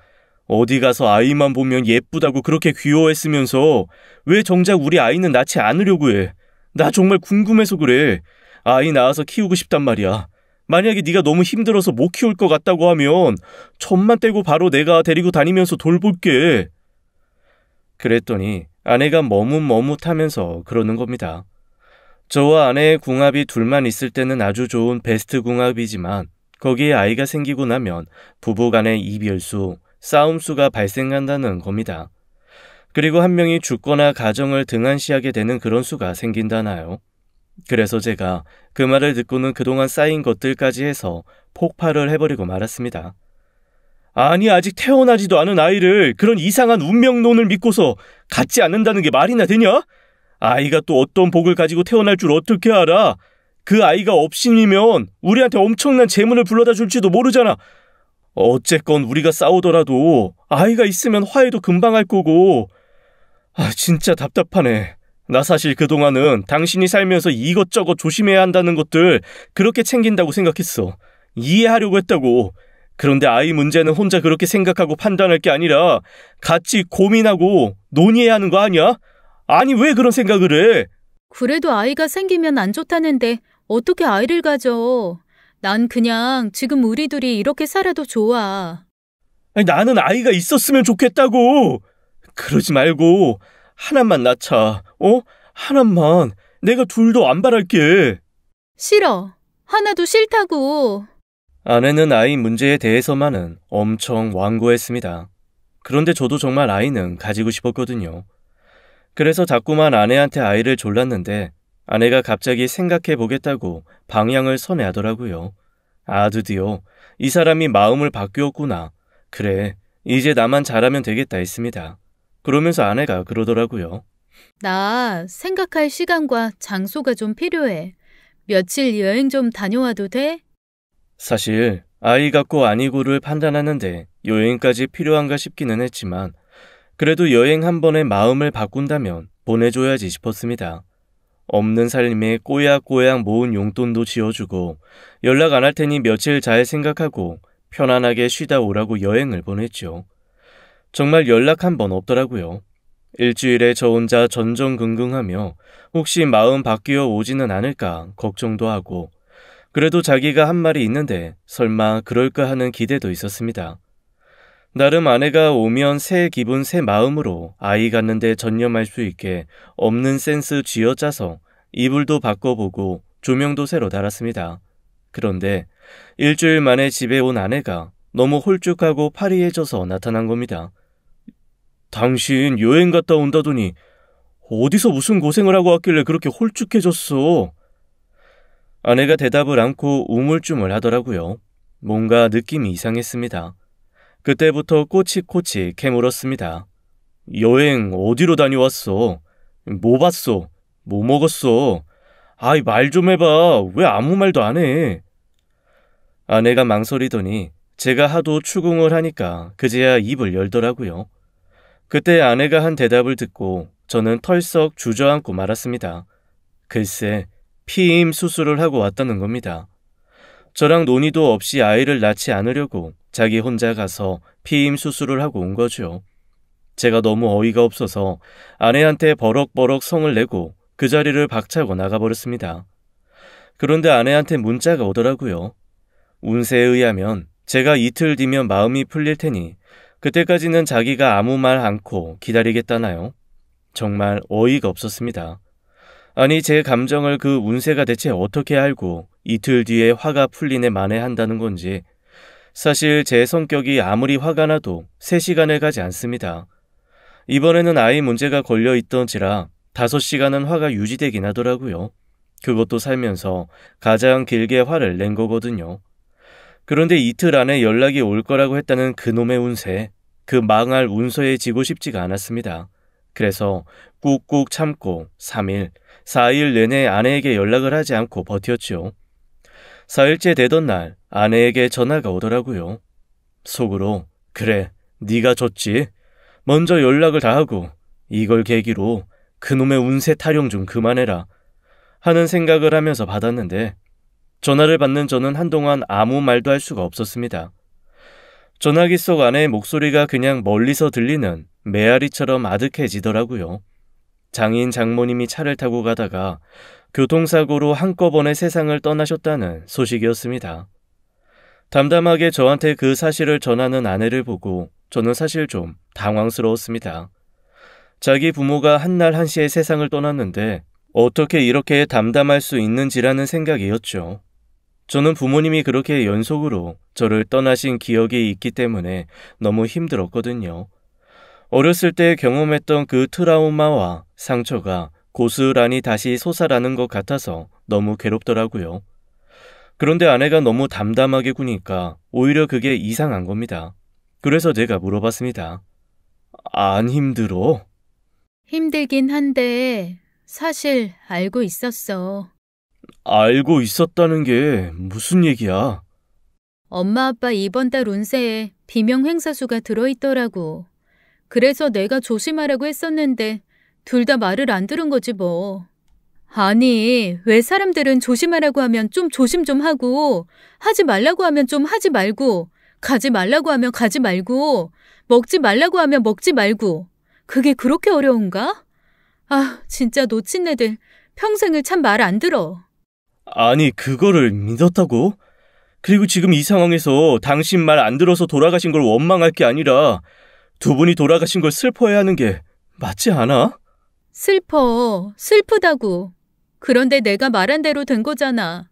어디 가서 아이만 보면 예쁘다고 그렇게 귀여워했으면서 왜 정작 우리 아이는 낳지 않으려고 해? 나 정말 궁금해서 그래. 아이 낳아서 키우고 싶단 말이야. 만약에 네가 너무 힘들어서 못 키울 것 같다고 하면 천만 떼고 바로 내가 데리고 다니면서 돌볼게. 그랬더니 아내가 머뭇머뭇하면서 그러는 겁니다. 저와 아내의 궁합이 둘만 있을 때는 아주 좋은 베스트 궁합이지만 거기에 아이가 생기고 나면 부부간의 이별수, 싸움수가 발생한다는 겁니다. 그리고 한 명이 죽거나 가정을 등한시하게 되는 그런 수가 생긴다나요? 그래서 제가 그 말을 듣고는 그동안 쌓인 것들까지 해서 폭발을 해버리고 말았습니다. 아니, 아직 태어나지도 않은 아이를 그런 이상한 운명론을 믿고서 갖지 않는다는 게 말이나 되냐? 아이가 또 어떤 복을 가지고 태어날 줄 어떻게 알아? 그 아이가 업신이면 우리한테 엄청난 재물을 불러다 줄지도 모르잖아. 어쨌건 우리가 싸우더라도 아이가 있으면 화해도 금방 할 거고. 진짜 답답하네. 나 사실 그동안은 당신이 살면서 이것저것 조심해야 한다는 것들 그렇게 챙긴다고 생각했어. 이해하려고 했다고. 그런데 아이 문제는 혼자 그렇게 생각하고 판단할 게 아니라 같이 고민하고 논의해야 하는 거 아니야? 아니, 왜 그런 생각을 해? 그래도 아이가 생기면 안 좋다는데 어떻게 아이를 가져? 난 그냥 지금 우리 둘이 이렇게 살아도 좋아. 아니, 나는 아이가 있었으면 좋겠다고. 그러지 말고 하나만 낳자. 하나만. 내가 둘도 안 바랄게. 싫어. 하나도 싫다고. 아내는 아이 문제에 대해서만은 엄청 완고했습니다. 그런데 저도 정말 아이는 가지고 싶었거든요. 그래서 자꾸만 아내한테 아이를 졸랐는데 아내가 갑자기 생각해 보겠다고 방향을 선회하더라고요. 드디어 이 사람이 마음을 바뀌었구나. 그래, 이제 나만 잘하면 되겠다 했습니다. 그러면서 아내가 그러더라고요. 나 생각할 시간과 장소가 좀 필요해. 며칠 여행 좀 다녀와도 돼? 사실 아이 같고 아니고를 판단하는데 여행까지 필요한가 싶기는 했지만 그래도 여행 한 번에 마음을 바꾼다면 보내줘야지 싶었습니다. 없는 살림에 꼬약꼬약 모은 용돈도 지어주고 연락 안 할 테니 며칠 잘 생각하고 편안하게 쉬다 오라고 여행을 보냈죠. 정말 연락 한 번 없더라고요. 일주일에 저 혼자 전전긍긍하며 혹시 마음 바뀌어 오지는 않을까 걱정도 하고 그래도 자기가 한 말이 있는데 설마 그럴까 하는 기대도 있었습니다. 나름 아내가 오면 새 기분 새 마음으로 아이 갖는데 전념할 수 있게 없는 센스 쥐어짜서 이불도 바꿔보고 조명도 새로 달았습니다. 그런데 일주일 만에 집에 온 아내가 너무 홀쭉하고 파리해져서 나타난 겁니다. 당신 여행 갔다 온다더니 어디서 무슨 고생을 하고 왔길래 그렇게 홀쭉해졌어? 아내가 대답을 않고 우물쭈물 하더라고요. 뭔가 느낌이 이상했습니다. 그때부터 꼬치꼬치 캐물었습니다. 여행 어디로 다녀왔어? 뭐 봤어? 뭐 먹었어? 말 좀 해봐. 왜 아무 말도 안 해? 아내가 망설이더니 제가 하도 추궁을 하니까 그제야 입을 열더라고요. 그때 아내가 한 대답을 듣고 저는 털썩 주저앉고 말았습니다. 글쎄, 피임 수술을 하고 왔다는 겁니다. 저랑 논의도 없이 아이를 낳지 않으려고 자기 혼자 가서 피임 수술을 하고 온 거죠. 제가 너무 어이가 없어서 아내한테 버럭버럭 성을 내고 그 자리를 박차고 나가버렸습니다. 그런데 아내한테 문자가 오더라고요. 운세에 의하면 제가 이틀 뒤면 마음이 풀릴 테니 그때까지는 자기가 아무 말 않고 기다리겠다나요? 정말 어이가 없었습니다. 아니, 제 감정을 그 운세가 대체 어떻게 알고 이틀 뒤에 화가 풀리네 만회한다는 건지. 사실 제 성격이 아무리 화가 나도 3시간을 가지 않습니다. 이번에는 아이 문제가 걸려있던지라 5시간은 화가 유지되긴 하더라고요. 그것도 살면서 가장 길게 화를 낸 거거든요. 그런데 이틀 안에 연락이 올 거라고 했다는 그놈의 운세, 그 망할 운서에 지고 싶지가 않았습니다. 그래서 꾹꾹 참고 3일, 4일 내내 아내에게 연락을 하지 않고 버텼죠. 4일째 되던 날 아내에게 전화가 오더라고요. 속으로 그래, 네가 졌지. 먼저 연락을 다 하고 이걸 계기로 그놈의 운세 타령 좀 그만해라 하는 생각을 하면서 받았는데 전화를 받는 저는 한동안 아무 말도 할 수가 없었습니다. 전화기 속 아내의 목소리가 그냥 멀리서 들리는 메아리처럼 아득해지더라고요. 장인 장모님이 차를 타고 가다가 교통사고로 한꺼번에 세상을 떠나셨다는 소식이었습니다. 담담하게 저한테 그 사실을 전하는 아내를 보고 저는 사실 좀 당황스러웠습니다. 자기 부모가 한날 한시에 세상을 떠났는데 어떻게 이렇게 담담할 수 있는지라는 생각이었죠. 저는 부모님이 그렇게 연속으로 저를 떠나신 기억이 있기 때문에 너무 힘들었거든요. 어렸을 때 경험했던 그 트라우마와 상처가 고스란히 다시 솟아나는 것 같아서 너무 괴롭더라고요. 그런데 아내가 너무 담담하게 구니까 오히려 그게 이상한 겁니다. 그래서 내가 물어봤습니다. 안 힘들어? 힘들긴 한데 사실 알고 있었어. 알고 있었다는 게 무슨 얘기야? 엄마 아빠 이번 달 운세에 비명 횡사수가 들어있더라고. 그래서 내가 조심하라고 했었는데 둘 다 말을 안 들은 거지 뭐. 아니, 왜 사람들은 조심하라고 하면 좀 조심 좀 하고, 하지 말라고 하면 좀 하지 말고, 가지 말라고 하면 가지 말고, 먹지 말라고 하면 먹지 말고. 그게 그렇게 어려운가? 아, 진짜 놓친 애들 평생을 참 말 안 들어. 아니, 그거를 믿었다고? 그리고 지금 이 상황에서 당신 말 안 들어서 돌아가신 걸 원망할 게 아니라 두 분이 돌아가신 걸 슬퍼해야 하는 게 맞지 않아? 슬프다고. 그런데 내가 말한 대로 된 거잖아.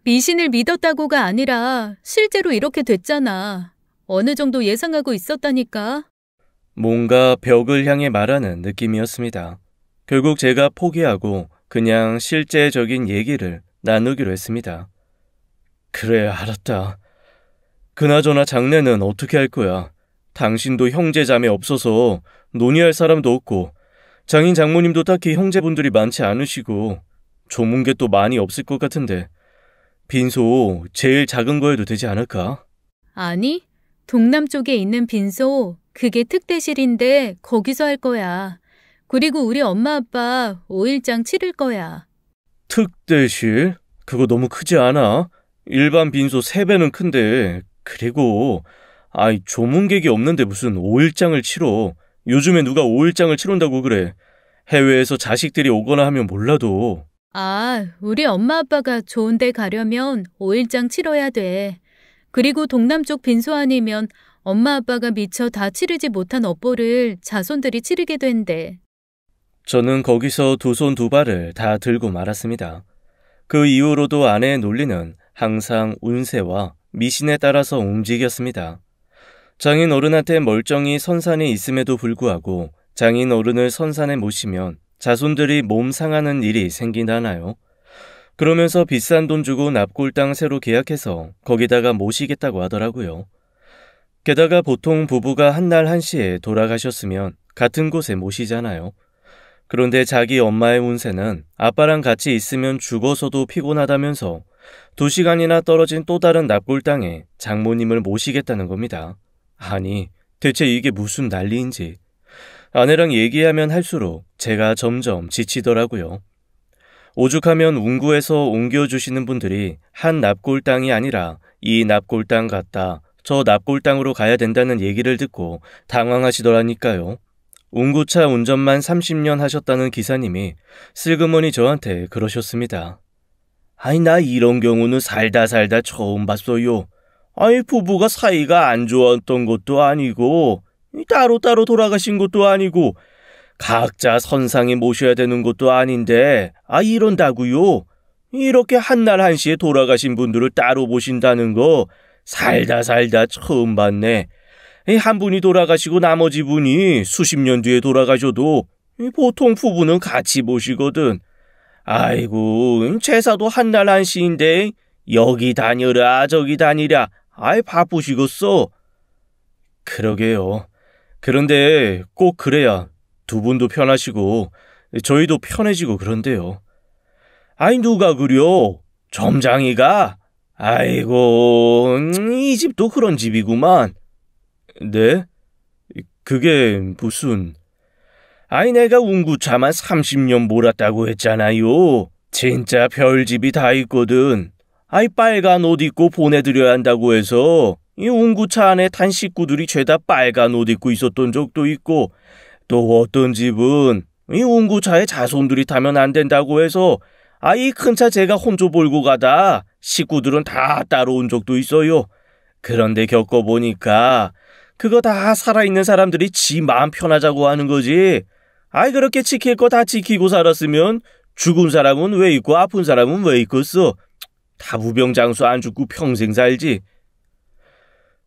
미신을 믿었다고가 아니라 실제로 이렇게 됐잖아. 어느 정도 예상하고 있었다니까. 뭔가 벽을 향해 말하는 느낌이었습니다. 결국 제가 포기하고 그냥 실제적인 얘기를 나누기로 했습니다. 그래, 알았다. 그나저나 장례는 어떻게 할 거야? 당신도 형제 자매 없어서 논의할 사람도 없고 장인 장모님도 딱히 형제분들이 많지 않으시고 조문객도 많이 없을 것 같은데 빈소 제일 작은 거여도 되지 않을까? 아니, 동남쪽에 있는 빈소, 그게 특대실인데 거기서 할 거야. 그리고 우리 엄마 아빠 5일장 치를 거야. 특대실? 그거 너무 크지 않아? 일반 빈소 3배는 큰데. 그리고 조문객이 없는데 무슨 5일장을 치러. 요즘에 누가 5일장을 치른다고 그래. 해외에서 자식들이 오거나 하면 몰라도. 우리 엄마 아빠가 좋은 데 가려면 5일장 치러야 돼. 그리고 동남쪽 빈소 아니면 엄마 아빠가 미처 다 치르지 못한 업보를 자손들이 치르게 된대. 저는 거기서 두 손 두 발을 다 들고 말았습니다. 그 이후로도 아내의 논리는 항상 운세와 미신에 따라서 움직였습니다. 장인 어른한테 멀쩡히 선산이 있음에도 불구하고 장인 어른을 선산에 모시면 자손들이 몸 상하는 일이 생긴다나요? 그러면서 비싼 돈 주고 납골 땅 새로 계약해서 거기다가 모시겠다고 하더라고요. 게다가 보통 부부가 한날 한시에 돌아가셨으면 같은 곳에 모시잖아요. 그런데 자기 엄마의 운세는 아빠랑 같이 있으면 죽어서도 피곤하다면서 2시간이나 떨어진 또 다른 납골 땅에 장모님을 모시겠다는 겁니다. 아니, 대체 이게 무슨 난리인지. 아내랑 얘기하면 할수록 제가 점점 지치더라고요. 오죽하면 운구에서 옮겨주시는 분들이 한 납골 땅이 아니라 이 납골 땅 갔다 저 납골 땅으로 가야 된다는 얘기를 듣고 당황하시더라니까요. 운구차 운전만 30년 하셨다는 기사님이 슬그머니 저한테 그러셨습니다. 나 이런 경우는 살다 처음 봤어요. 부부가 사이가 안 좋았던 것도 아니고 따로따로 돌아가신 것도 아니고 각자 선상에 모셔야 되는 것도 아닌데 이런다고요? 이렇게 한날 한시에 돌아가신 분들을 따로 보신다는 거 살다 처음 봤네. 한 분이 돌아가시고 나머지 분이 수십 년 뒤에 돌아가셔도 보통 부부는 같이 보시거든. 아이고, 제사도 한날 한시인데 여기 다녀라 저기 다니랴. 바쁘시겠어. 그러게요. 그런데 꼭 그래야 두 분도 편하시고 저희도 편해지고 그런데요. 누가 그려? 점장이가? 아이고, 이 집도 그런 집이구만. 네? 그게 무슨... 내가 운구차만 30년 몰았다고 했잖아요. 진짜 별집이 다 있거든. 빨간 옷 입고 보내드려야 한다고 해서 이 옹구차 안에 탄 식구들이 죄다 빨간 옷 입고 있었던 적도 있고, 또 어떤 집은 이 옹구차에 자손들이 타면 안 된다고 해서 이 큰 차 제가 혼조 몰고 가다 식구들은 다 따라온 적도 있어요. 그런데 겪어보니까 그거 다 살아있는 사람들이 지 마음 편하자고 하는 거지. 그렇게 지킬 거 다 지키고 살았으면 죽은 사람은 왜 있고 아픈 사람은 왜 있겠어? 다 무병장수 안 죽고 평생 살지.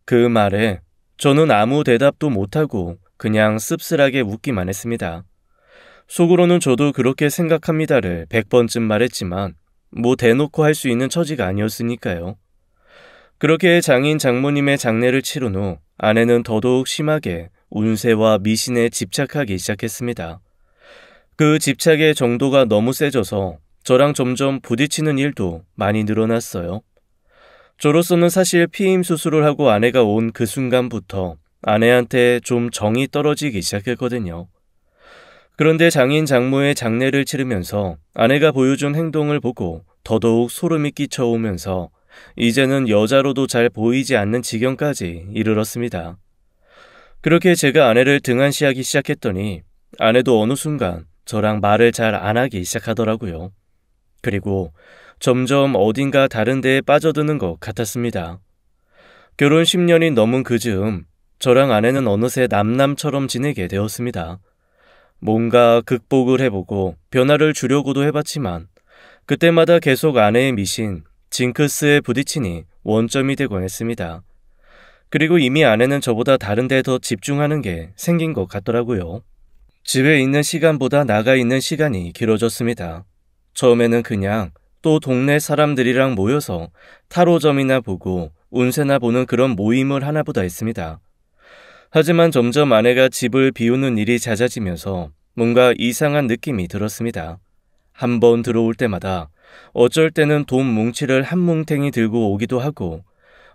그 말에 저는 아무 대답도 못하고 그냥 씁쓸하게 묻기만 했습니다. 속으로는 저도 그렇게 생각합니다를 100번쯤 말했지만 뭐 대놓고 할 수 있는 처지가 아니었으니까요. 그렇게 장인 장모님의 장례를 치른 후 아내는 더더욱 심하게 운세와 미신에 집착하기 시작했습니다. 그 집착의 정도가 너무 세져서 저랑 점점 부딪히는 일도 많이 늘어났어요. 저로서는 사실 피임 수술을 하고 아내가 온 그 순간부터 아내한테 좀 정이 떨어지기 시작했거든요. 그런데 장인 장모의 장례를 치르면서 아내가 보여준 행동을 보고 더더욱 소름이 끼쳐오면서 이제는 여자로도 잘 보이지 않는 지경까지 이르렀습니다. 그렇게 제가 아내를 등한시하기 시작했더니 아내도 어느 순간 저랑 말을 잘 안 하기 시작하더라고요. 그리고 점점 어딘가 다른 데에 빠져드는 것 같았습니다. 결혼 10년이 넘은 그 즈음 저랑 아내는 어느새 남남처럼 지내게 되었습니다. 뭔가 극복을 해보고 변화를 주려고도 해봤지만 그때마다 계속 아내의 미신, 징크스에 부딪히니 원점이 되곤 했습니다. 그리고 이미 아내는 저보다 다른 데 더 집중하는 게 생긴 것 같더라고요. 집에 있는 시간보다 나가 있는 시간이 길어졌습니다. 처음에는 그냥 또 동네 사람들이랑 모여서 타로점이나 보고 운세나 보는 그런 모임을 하나보다 했습니다. 하지만 점점 아내가 집을 비우는 일이 잦아지면서 뭔가 이상한 느낌이 들었습니다. 한 번 들어올 때마다 어쩔 때는 돈 뭉치를 한 뭉탱이 들고 오기도 하고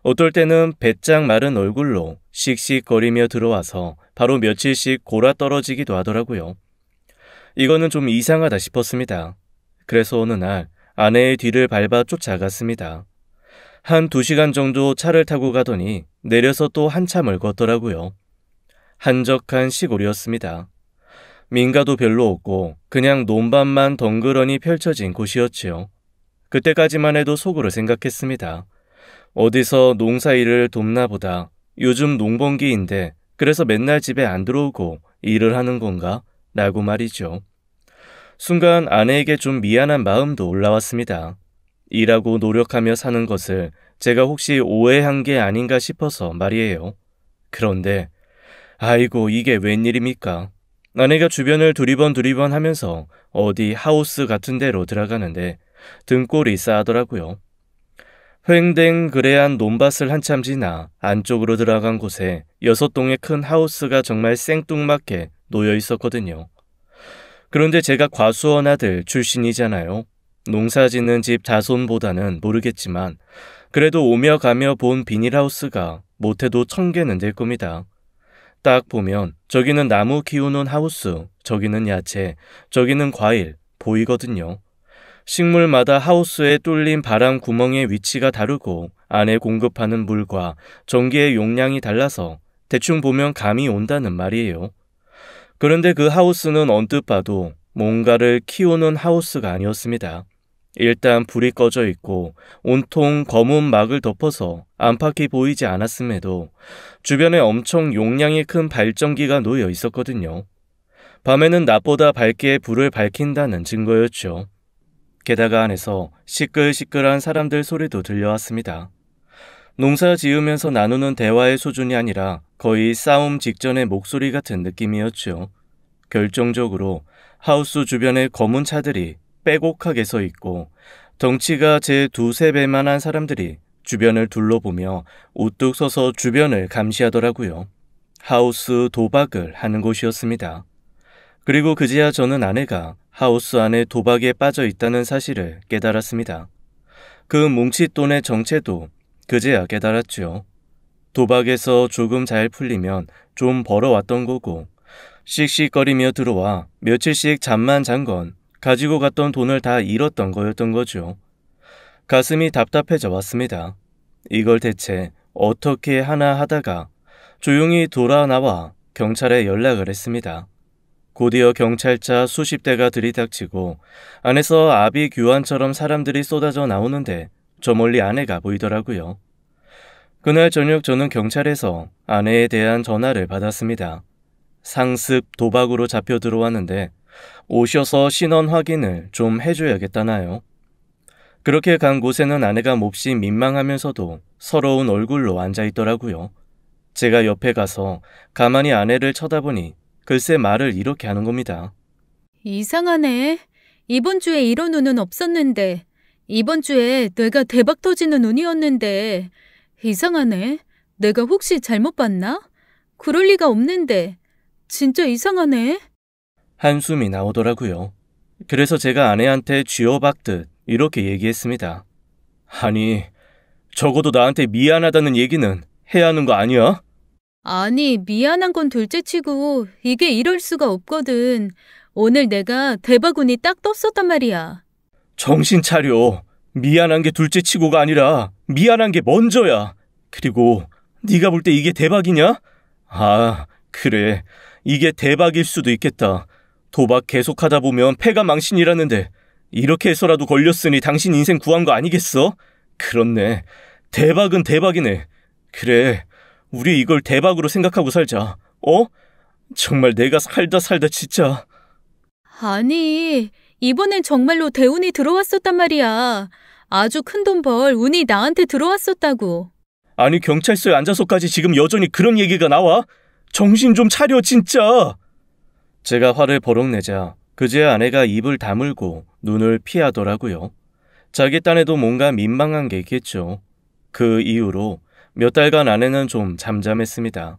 어떨 때는 배짱 마른 얼굴로 씩씩거리며 들어와서 바로 며칠씩 골아 떨어지기도 하더라고요. 이거는 좀 이상하다 싶었습니다. 그래서 어느 날 아내의 뒤를 밟아 쫓아갔습니다. 한 2시간 정도 차를 타고 가더니 내려서 또 한참을 걷더라고요. 한적한 시골이었습니다. 민가도 별로 없고 그냥 논밭만 덩그러니 펼쳐진 곳이었지요. 그때까지만 해도 속으로 생각했습니다. 어디서 농사일을 돕나 보다. 요즘 농번기인데 그래서 맨날 집에 안 들어오고 일을 하는 건가? 라고 말이죠. 순간 아내에게 좀 미안한 마음도 올라왔습니다. 일하고 노력하며 사는 것을 제가 혹시 오해한 게 아닌가 싶어서 말이에요. 그런데 아이고 이게 웬일입니까? 아내가 주변을 두리번 하면서 어디 하우스 같은 데로 들어가는데 등골이 싸하더라고요. 횡댕 그레한 논밭을 한참 지나 안쪽으로 들어간 곳에 6동의 큰 하우스가 정말 생뚱맞게 놓여 있었거든요. 그런데 제가 과수원 아들 출신이잖아요. 농사 짓는 집 자손보다는 모르겠지만 그래도 오며 가며 본 비닐하우스가 못해도 1000개는 될 겁니다. 딱 보면 저기는 나무 키우는 하우스, 저기는 야채, 저기는 과일 보이거든요. 식물마다 하우스에 뚫린 바람 구멍의 위치가 다르고 안에 공급하는 물과 전기의 용량이 달라서 대충 보면 감이 온다는 말이에요. 그런데 그 하우스는 언뜻 봐도 뭔가를 키우는 하우스가 아니었습니다. 일단 불이 꺼져 있고 온통 검은 막을 덮어서 안팎이 보이지 않았음에도 주변에 엄청 용량이 큰 발전기가 놓여 있었거든요. 밤에는 낮보다 밝게 불을 밝힌다는 증거였죠. 게다가 안에서 시끌시끌한 사람들 소리도 들려왔습니다. 농사 지으면서 나누는 대화의 수준이 아니라 거의 싸움 직전의 목소리 같은 느낌이었죠. 결정적으로 하우스 주변에 검은 차들이 빼곡하게 서 있고 덩치가 제 2~3배만한 사람들이 주변을 둘러보며 우뚝 서서 주변을 감시하더라고요. 하우스 도박을 하는 곳이었습니다. 그리고 그제야 저는 아내가 하우스 안에 도박에 빠져 있다는 사실을 깨달았습니다. 그 뭉칫돈의 정체도 그제야 깨달았죠. 도박에서 조금 잘 풀리면 좀 벌어왔던 거고 씩씩거리며 들어와 며칠씩 잠만 잔 건 가지고 갔던 돈을 다 잃었던 거였던 거죠. 가슴이 답답해져 왔습니다. 이걸 대체 어떻게 하나 하다가 조용히 돌아 나와 경찰에 연락을 했습니다. 곧이어 경찰차 수십 대가 들이닥치고 안에서 아비 규환처럼 사람들이 쏟아져 나오는데 저 멀리 아내가 보이더라고요. 그날 저녁 저는 경찰에서 아내에 대한 전화를 받았습니다. 상습 도박으로 잡혀 들어왔는데 오셔서 신원 확인을 좀 해줘야겠다나요. 그렇게 간 곳에는 아내가 몹시 민망하면서도 서러운 얼굴로 앉아있더라고요. 제가 옆에 가서 가만히 아내를 쳐다보니 글쎄 말을 이렇게 하는 겁니다. 이상하네. 이번 주에 이런 운은 없었는데, 이번 주에 내가 대박 터지는 운이었는데, 이상하네. 내가 혹시 잘못 봤나? 그럴 리가 없는데. 진짜 이상하네. 한숨이 나오더라고요. 그래서 제가 아내한테 쥐어박듯 이렇게 얘기했습니다. 아니, 적어도 나한테 미안하다는 얘기는 해야 하는 거 아니야? 아니, 미안한 건 둘째치고 이게 이럴 수가 없거든. 오늘 내가 대박운이 딱 떴었단 말이야. 정신 차려. 미안한 게 둘째치고가 아니라 미안한 게 먼저야. 그리고 네가 볼 때 이게 대박이냐? 아, 그래. 이게 대박일 수도 있겠다. 도박 계속하다 보면 패가 망신이라는데 이렇게 해서라도 걸렸으니 당신 인생 구한 거 아니겠어? 그렇네. 대박은 대박이네. 그래. 우리 이걸 대박으로 생각하고 살자. 어? 정말 내가 살다 진짜. 아니, 이번엔 정말로 대운이 들어왔었단 말이야. 아주 큰 돈 벌 운이 나한테 들어왔었다고. 아니, 경찰서에 앉아서까지 지금 여전히 그런 얘기가 나와? 정신 좀 차려, 진짜. 제가 화를 버럭 내자 그제야 아내가 입을 다물고 눈을 피하더라고요. 자기 딴에도 뭔가 민망한 게 있겠죠. 그 이후로 몇 달간 아내는 좀 잠잠했습니다.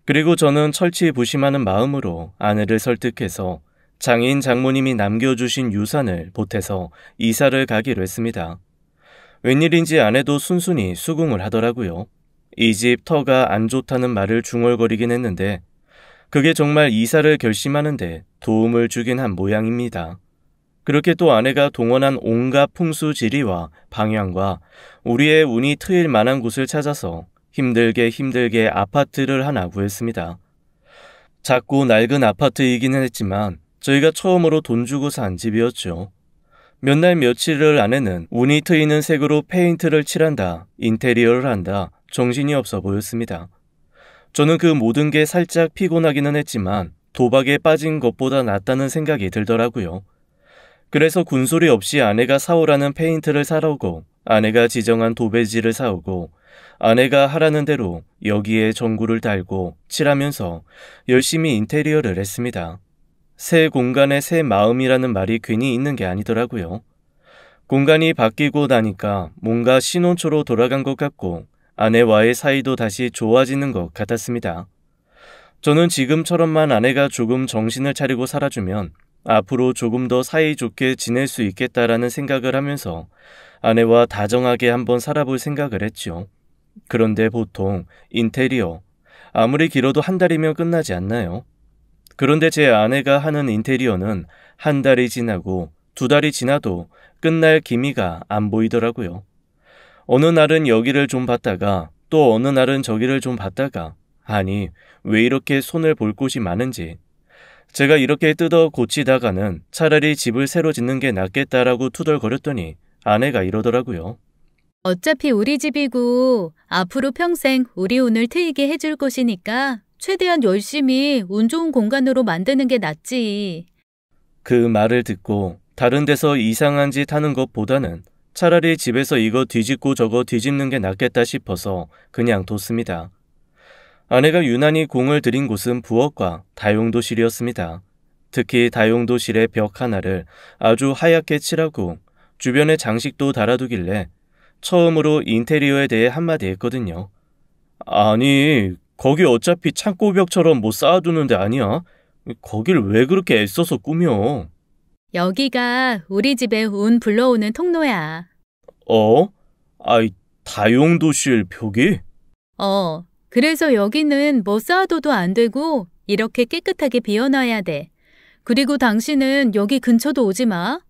그리고 저는 철치부심하는 마음으로 아내를 설득해서 장인 장모님이 남겨주신 유산을 보태서 이사를 가기로 했습니다. 웬일인지 아내도 순순히 수긍을 하더라고요. 이 집 터가 안 좋다는 말을 중얼거리긴 했는데 그게 정말 이사를 결심하는데 도움을 주긴 한 모양입니다. 그렇게 또 아내가 동원한 온갖 풍수지리와 방향과 우리의 운이 트일 만한 곳을 찾아서 힘들게 아파트를 하나 구했습니다. 작고 낡은 아파트이기는 했지만 저희가 처음으로 돈 주고 산 집이었죠. 몇 날 며칠을 아내는 운이 트이는 색으로 페인트를 칠한다, 인테리어를 한다, 정신이 없어 보였습니다. 저는 그 모든 게 살짝 피곤하기는 했지만 도박에 빠진 것보다 낫다는 생각이 들더라고요. 그래서 군소리 없이 아내가 사오라는 페인트를 사러 오고 아내가 지정한 도배지를 사오고 아내가 하라는 대로 여기에 전구를 달고 칠하면서 열심히 인테리어를 했습니다. 새 공간에 새 마음이라는 말이 괜히 있는 게 아니더라고요. 공간이 바뀌고 나니까 뭔가 신혼초로 돌아간 것 같고 아내와의 사이도 다시 좋아지는 것 같았습니다. 저는 지금처럼만 아내가 조금 정신을 차리고 살아주면 앞으로 조금 더 사이좋게 지낼 수 있겠다라는 생각을 하면서 아내와 다정하게 한번 살아볼 생각을 했죠. 그런데 보통 인테리어, 아무리 길어도 한 달이면 끝나지 않나요? 그런데 제 아내가 하는 인테리어는 한 달이 지나고 두 달이 지나도 끝날 기미가 안 보이더라고요. 어느 날은 여기를 좀 봤다가 또 어느 날은 저기를 좀 봤다가 아니 왜 이렇게 손을 볼 곳이 많은지 제가 이렇게 뜯어 고치다가는 차라리 집을 새로 짓는 게 낫겠다라고 투덜거렸더니 아내가 이러더라고요. 어차피 우리 집이고 앞으로 평생 우리 운을 트이게 해줄 곳이니까 최대한 열심히 운 좋은 공간으로 만드는 게 낫지. 그 말을 듣고 다른 데서 이상한 짓 하는 것보다는 차라리 집에서 이거 뒤집고 저거 뒤집는 게 낫겠다 싶어서 그냥 뒀습니다. 아내가 유난히 공을 들인 곳은 부엌과 다용도실이었습니다. 특히 다용도실의 벽 하나를 아주 하얗게 칠하고 주변에 장식도 달아두길래 처음으로 인테리어에 대해 한마디 했거든요. 아니, 거기 어차피 창고벽처럼 뭐 쌓아두는 데 아니야? 거길 왜 그렇게 애써서 꾸며? 여기가 우리 집에 운 불러오는 통로야. 어? 아이, 다용도실 벽이? 그래서 여기는 뭐 쌓아둬도 안 되고 이렇게 깨끗하게 비워놔야 돼. 그리고 당신은 여기 근처도 오지 마.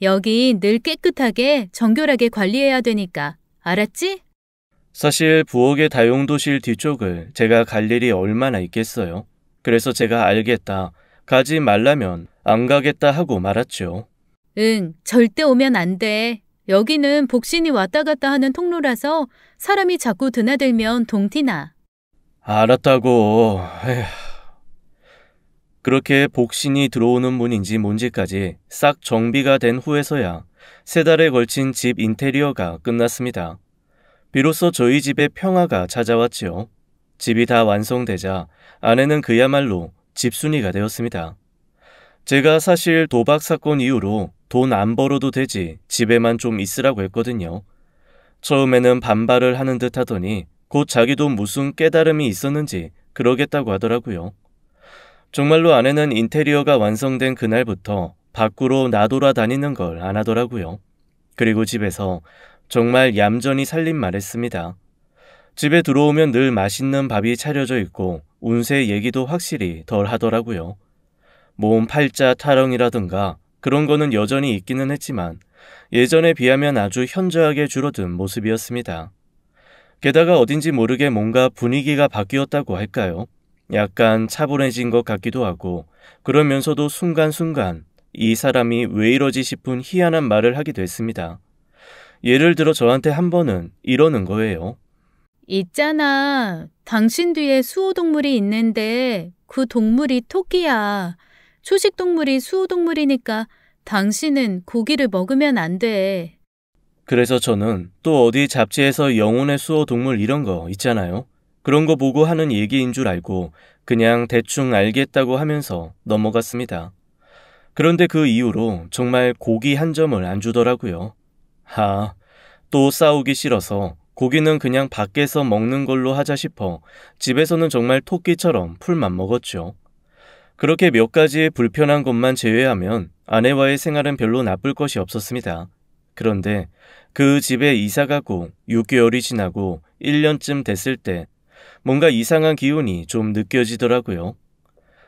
여기 늘 깨끗하게 정결하게 관리해야 되니까. 알았지? 사실 부엌의 다용도실 뒤쪽을 제가 갈 일이 얼마나 있겠어요. 그래서 제가 알겠다, 가지 말라면 안 가겠다 하고 말았죠. 응, 절대 오면 안 돼. 여기는 복신이 왔다 갔다 하는 통로라서 사람이 자꾸 드나들면 동티나. 알았다고. 에휴. 그렇게 복신이 들어오는 문인지 뭔지까지 싹 정비가 된 후에서야 3달에 걸친 집 인테리어가 끝났습니다. 비로소 저희 집에 평화가 찾아왔지요. 집이 다 완성되자 아내는 그야말로 집순이가 되었습니다. 제가 사실 도박 사건 이후로 돈 안 벌어도 되지 집에만 좀 있으라고 했거든요. 처음에는 반발을 하는 듯 하더니 곧 자기도 무슨 깨달음이 있었는지 그러겠다고 하더라고요. 정말로 아내는 인테리어가 완성된 그날부터 밖으로 나돌아다니는 걸 안 하더라고요. 그리고 집에서 정말 얌전히 살림만 했습니다. 집에 들어오면 늘 맛있는 밥이 차려져 있고 운세 얘기도 확실히 덜 하더라고요. 몸 팔자 타령이라든가 그런 거는 여전히 있기는 했지만 예전에 비하면 아주 현저하게 줄어든 모습이었습니다. 게다가 어딘지 모르게 뭔가 분위기가 바뀌었다고 할까요? 약간 차분해진 것 같기도 하고 그러면서도 순간순간 이 사람이 왜 이러지 싶은 희한한 말을 하게 됐습니다. 예를 들어 저한테 한 번은 이러는 거예요. 있잖아. 당신 뒤에 수호동물이 있는데 그 동물이 토끼야. 초식동물이 수호동물이니까 당신은 고기를 먹으면 안 돼. 그래서 저는 또 어디 잡지에서 영혼의 수호 동물 이런 거 있잖아요. 그런 거 보고 하는 얘기인 줄 알고 그냥 대충 알겠다고 하면서 넘어갔습니다. 그런데 그 이후로 정말 고기 한 점을 안 주더라고요. 또 싸우기 싫어서 고기는 그냥 밖에서 먹는 걸로 하자 싶어 집에서는 정말 토끼처럼 풀만 먹었죠. 그렇게 몇 가지 불편한 것만 제외하면 아내와의 생활은 별로 나쁠 것이 없었습니다. 그런데 그 집에 이사가고 6개월이 지나고 1년쯤 됐을 때 뭔가 이상한 기운이 좀 느껴지더라고요.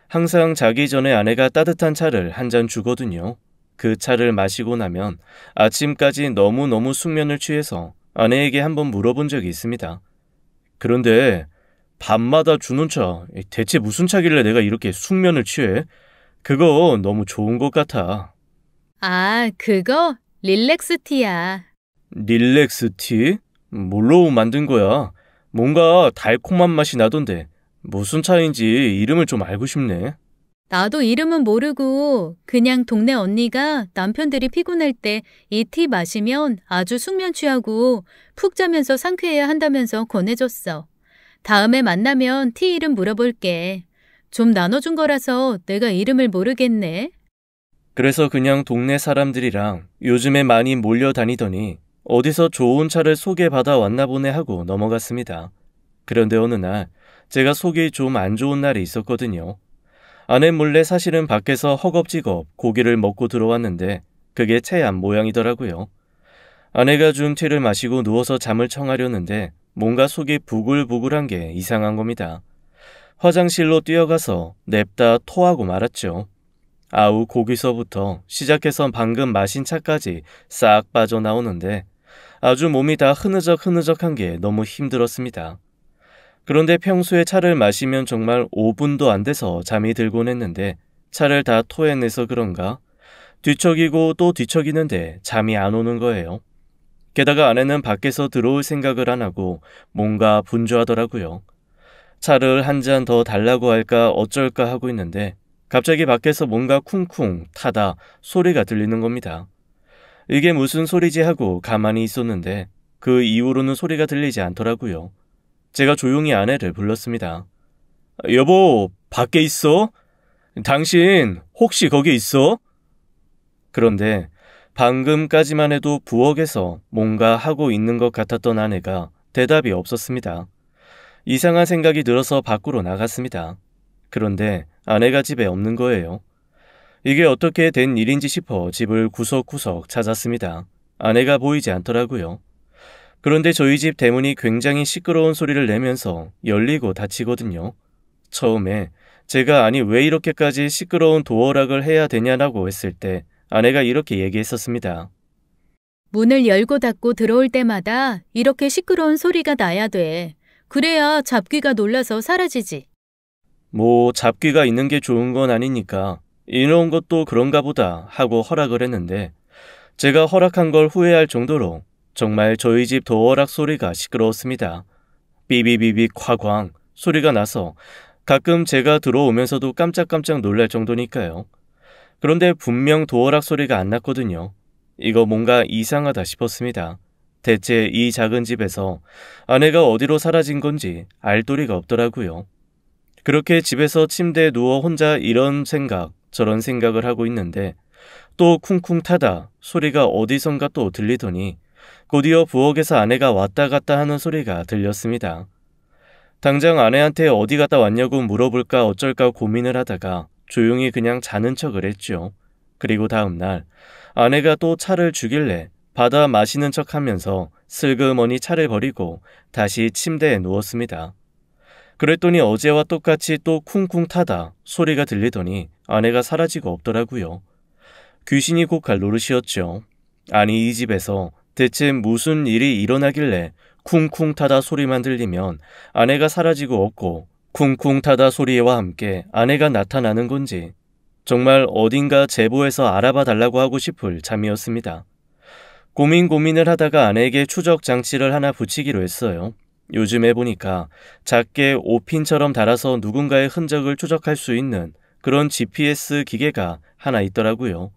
항상 자기 전에 아내가 따뜻한 차를 한 잔 주거든요. 그 차를 마시고 나면 아침까지 너무너무 숙면을 취해서 아내에게 한번 물어본 적이 있습니다. 그런데 밤마다 주는 차, 대체 무슨 차길래 내가 이렇게 숙면을 취해? 그거 너무 좋은 것 같아. 아, 그거 릴렉스티야. 릴렉스티? 뭘로 만든 거야? 뭔가 달콤한 맛이 나던데 무슨 차인지 이름을 좀 알고 싶네. 나도 이름은 모르고 그냥 동네 언니가 남편들이 피곤할 때 이 티 마시면 아주 숙면 취하고 푹 자면서 상쾌해야 한다면서 권해줬어. 다음에 만나면 티 이름 물어볼게. 좀 나눠준 거라서 내가 이름을 모르겠네. 그래서 그냥 동네 사람들이랑 요즘에 많이 몰려다니더니 어디서 좋은 차를 소개받아 왔나 보네 하고 넘어갔습니다. 그런데 어느 날 제가 속이 좀 안 좋은 날이 있었거든요. 아내 몰래 사실은 밖에서 허겁지겁 고기를 먹고 들어왔는데 그게 체한 모양이더라고요. 아내가 준 티를 마시고 누워서 잠을 청하려는데 뭔가 속이 부글부글한 게 이상한 겁니다. 화장실로 뛰어가서 냅다 토하고 말았죠. 아우 고기서부터 시작해서 방금 마신 차까지 싹 빠져나오는데 아주 몸이 다 흐느적흐느적한 게 너무 힘들었습니다. 그런데 평소에 차를 마시면 정말 5분도 안 돼서 잠이 들곤 했는데 차를 다 토해내서 그런가 뒤척이고 또 뒤척이는데 잠이 안 오는 거예요. 게다가 아내는 밖에서 들어올 생각을 안 하고 뭔가 분주하더라고요. 차를 한 잔 더 달라고 할까 어쩔까 하고 있는데 갑자기 밖에서 뭔가 쿵쿵 타다 소리가 들리는 겁니다. 이게 무슨 소리지 하고 가만히 있었는데 그 이후로는 소리가 들리지 않더라고요. 제가 조용히 아내를 불렀습니다. 여보, 밖에 있어? 당신 혹시 거기 있어? 그런데 방금까지만 해도 부엌에서 뭔가 하고 있는 것 같았던 아내가 대답이 없었습니다. 이상한 생각이 들어서 밖으로 나갔습니다. 그런데 아내가 집에 없는 거예요. 이게 어떻게 된 일인지 싶어 집을 구석구석 찾았습니다. 아내가 보이지 않더라고요. 그런데 저희 집 대문이 굉장히 시끄러운 소리를 내면서 열리고 닫히거든요. 처음에 제가 아니 왜 이렇게까지 시끄러운 도어락을 해야 되냐라고 했을 때 아내가 이렇게 얘기했었습니다. 문을 열고 닫고 들어올 때마다 이렇게 시끄러운 소리가 나야 돼. 그래야 잡귀가 놀라서 사라지지. 뭐 잡귀가 있는 게 좋은 건 아니니까 이런 것도 그런가 보다 하고 허락을 했는데 제가 허락한 걸 후회할 정도로 정말 저희 집 도어락 소리가 시끄러웠습니다. 삐비비비 콱광 소리가 나서 가끔 제가 들어오면서도 깜짝깜짝 놀랄 정도니까요. 그런데 분명 도어락 소리가 안 났거든요. 이거 뭔가 이상하다 싶었습니다. 대체 이 작은 집에서 아내가 어디로 사라진 건지 알 도리가 없더라고요. 그렇게 집에서 침대에 누워 혼자 이런 생각 저런 생각을 하고 있는데 또 쿵쿵 타다 소리가 어디선가 또 들리더니 곧이어 부엌에서 아내가 왔다 갔다 하는 소리가 들렸습니다. 당장 아내한테 어디 갔다 왔냐고 물어볼까 어쩔까 고민을 하다가 조용히 그냥 자는 척을 했죠. 그리고 다음날 아내가 또 차를 주길래 받아 마시는 척하면서 슬그머니 차를 버리고 다시 침대에 누웠습니다. 그랬더니 어제와 똑같이 또 쿵쿵 타다 소리가 들리더니 아내가 사라지고 없더라고요. 귀신이 곧 갈 노릇이었죠. 아니 이 집에서 대체 무슨 일이 일어나길래 쿵쿵 타다 소리만 들리면 아내가 사라지고 없고 쿵쿵 타다 소리와 함께 아내가 나타나는 건지 정말 어딘가 제보해서 알아봐 달라고 하고 싶을 참이었습니다. 고민을 하다가 아내에게 추적 장치를 하나 붙이기로 했어요. 요즘에 보니까 작게 5핀처럼 달아서 누군가의 흔적을 추적할 수 있는 그런 GPS 기계가 하나 있더라고요.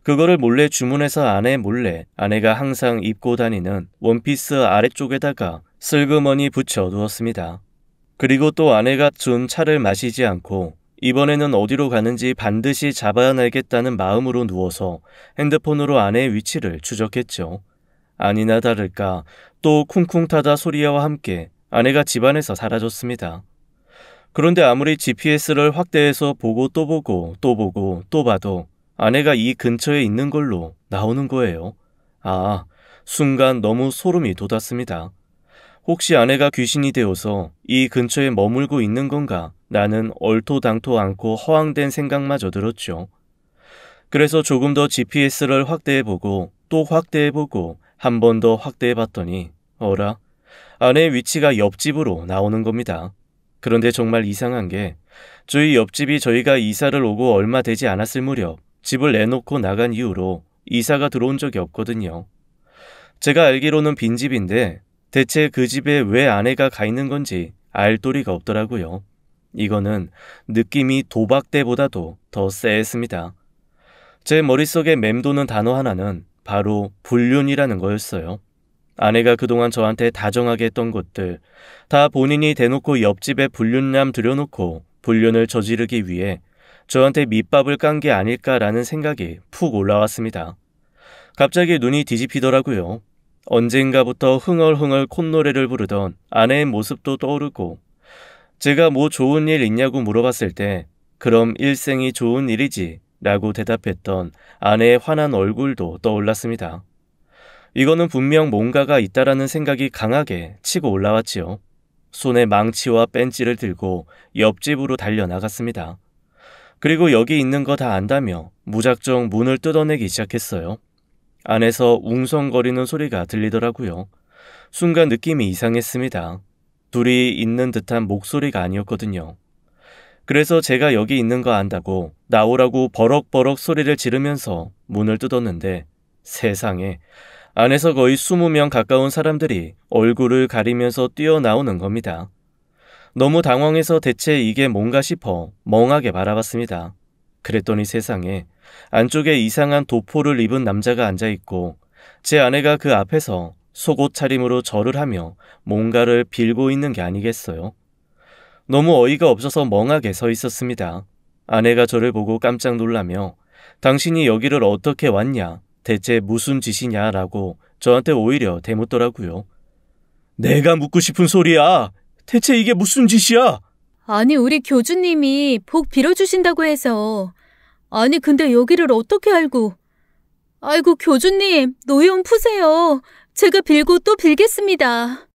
그거를 몰래 주문해서 아내 몰래 아내가 항상 입고 다니는 원피스 아래쪽에다가 슬그머니 붙여 두었습니다. 그리고 또 아내가 준 차를 마시지 않고 이번에는 어디로 가는지 반드시 잡아내겠다는 마음으로 누워서 핸드폰으로 아내의 위치를 추적했죠. 아니나 다를까 또 쿵쿵 타다 소리와 함께 아내가 집안에서 사라졌습니다. 그런데 아무리 GPS를 확대해서 보고 또 보고 또 보고 또 봐도 아내가 이 근처에 있는 걸로 나오는 거예요. 아, 순간 너무 소름이 돋았습니다. 혹시 아내가 귀신이 되어서 이 근처에 머물고 있는 건가? 나는 얼토당토 않고 허황된 생각마저 들었죠. 그래서 조금 더 GPS를 확대해보고 또 확대해보고 한 번 더 확대해봤더니 어라? 아내의 위치가 옆집으로 나오는 겁니다. 그런데 정말 이상한 게 저희 옆집이 저희가 이사를 오고 얼마 되지 않았을 무렵 집을 내놓고 나간 이후로 이사가 들어온 적이 없거든요. 제가 알기로는 빈집인데 대체 그 집에 왜 아내가 가 있는 건지 알 도리가 없더라고요. 이거는 느낌이 도박대보다도 더 쎄했습니다. 제 머릿속에 맴도는 단어 하나는 바로 불륜이라는 거였어요. 아내가 그동안 저한테 다정하게 했던 것들 다 본인이 대놓고 옆집에 불륜남 들여놓고 불륜을 저지르기 위해 저한테 밑밥을 깐 게 아닐까라는 생각이 푹 올라왔습니다. 갑자기 눈이 뒤집히더라고요. 언젠가부터 흥얼흥얼 콧노래를 부르던 아내의 모습도 떠오르고 제가 뭐 좋은 일 있냐고 물어봤을 때 그럼 일생이 좋은 일이지 라고 대답했던 아내의 환한 얼굴도 떠올랐습니다. 이거는 분명 뭔가가 있다라는 생각이 강하게 치고 올라왔지요. 손에 망치와 벤치를 들고 옆집으로 달려나갔습니다. 그리고 여기 있는 거 다 안다며 무작정 문을 뜯어내기 시작했어요. 안에서 웅성거리는 소리가 들리더라고요. 순간 느낌이 이상했습니다. 둘이 있는 듯한 목소리가 아니었거든요. 그래서 제가 여기 있는 거 안다고 나오라고 버럭버럭 소리를 지르면서 문을 뜯었는데 세상에 안에서 거의 20명 가까운 사람들이 얼굴을 가리면서 뛰어나오는 겁니다. 너무 당황해서 대체 이게 뭔가 싶어 멍하게 바라봤습니다. 그랬더니 세상에 안쪽에 이상한 도포를 입은 남자가 앉아있고 제 아내가 그 앞에서 속옷 차림으로 절을 하며 뭔가를 빌고 있는 게 아니겠어요. 너무 어이가 없어서 멍하게 서 있었습니다. 아내가 저를 보고 깜짝 놀라며 당신이 여기를 어떻게 왔냐? 대체 무슨 짓이냐? 라고 저한테 오히려 대묻더라고요. 내가 묻고 싶은 소리야. 대체 이게 무슨 짓이야? 아니 우리 교주님이 복 빌어주신다고 해서. 아니 근데 여기를 어떻게 알고. 아이고 교주님 노여움 푸세요. 제가 빌고 또 빌겠습니다.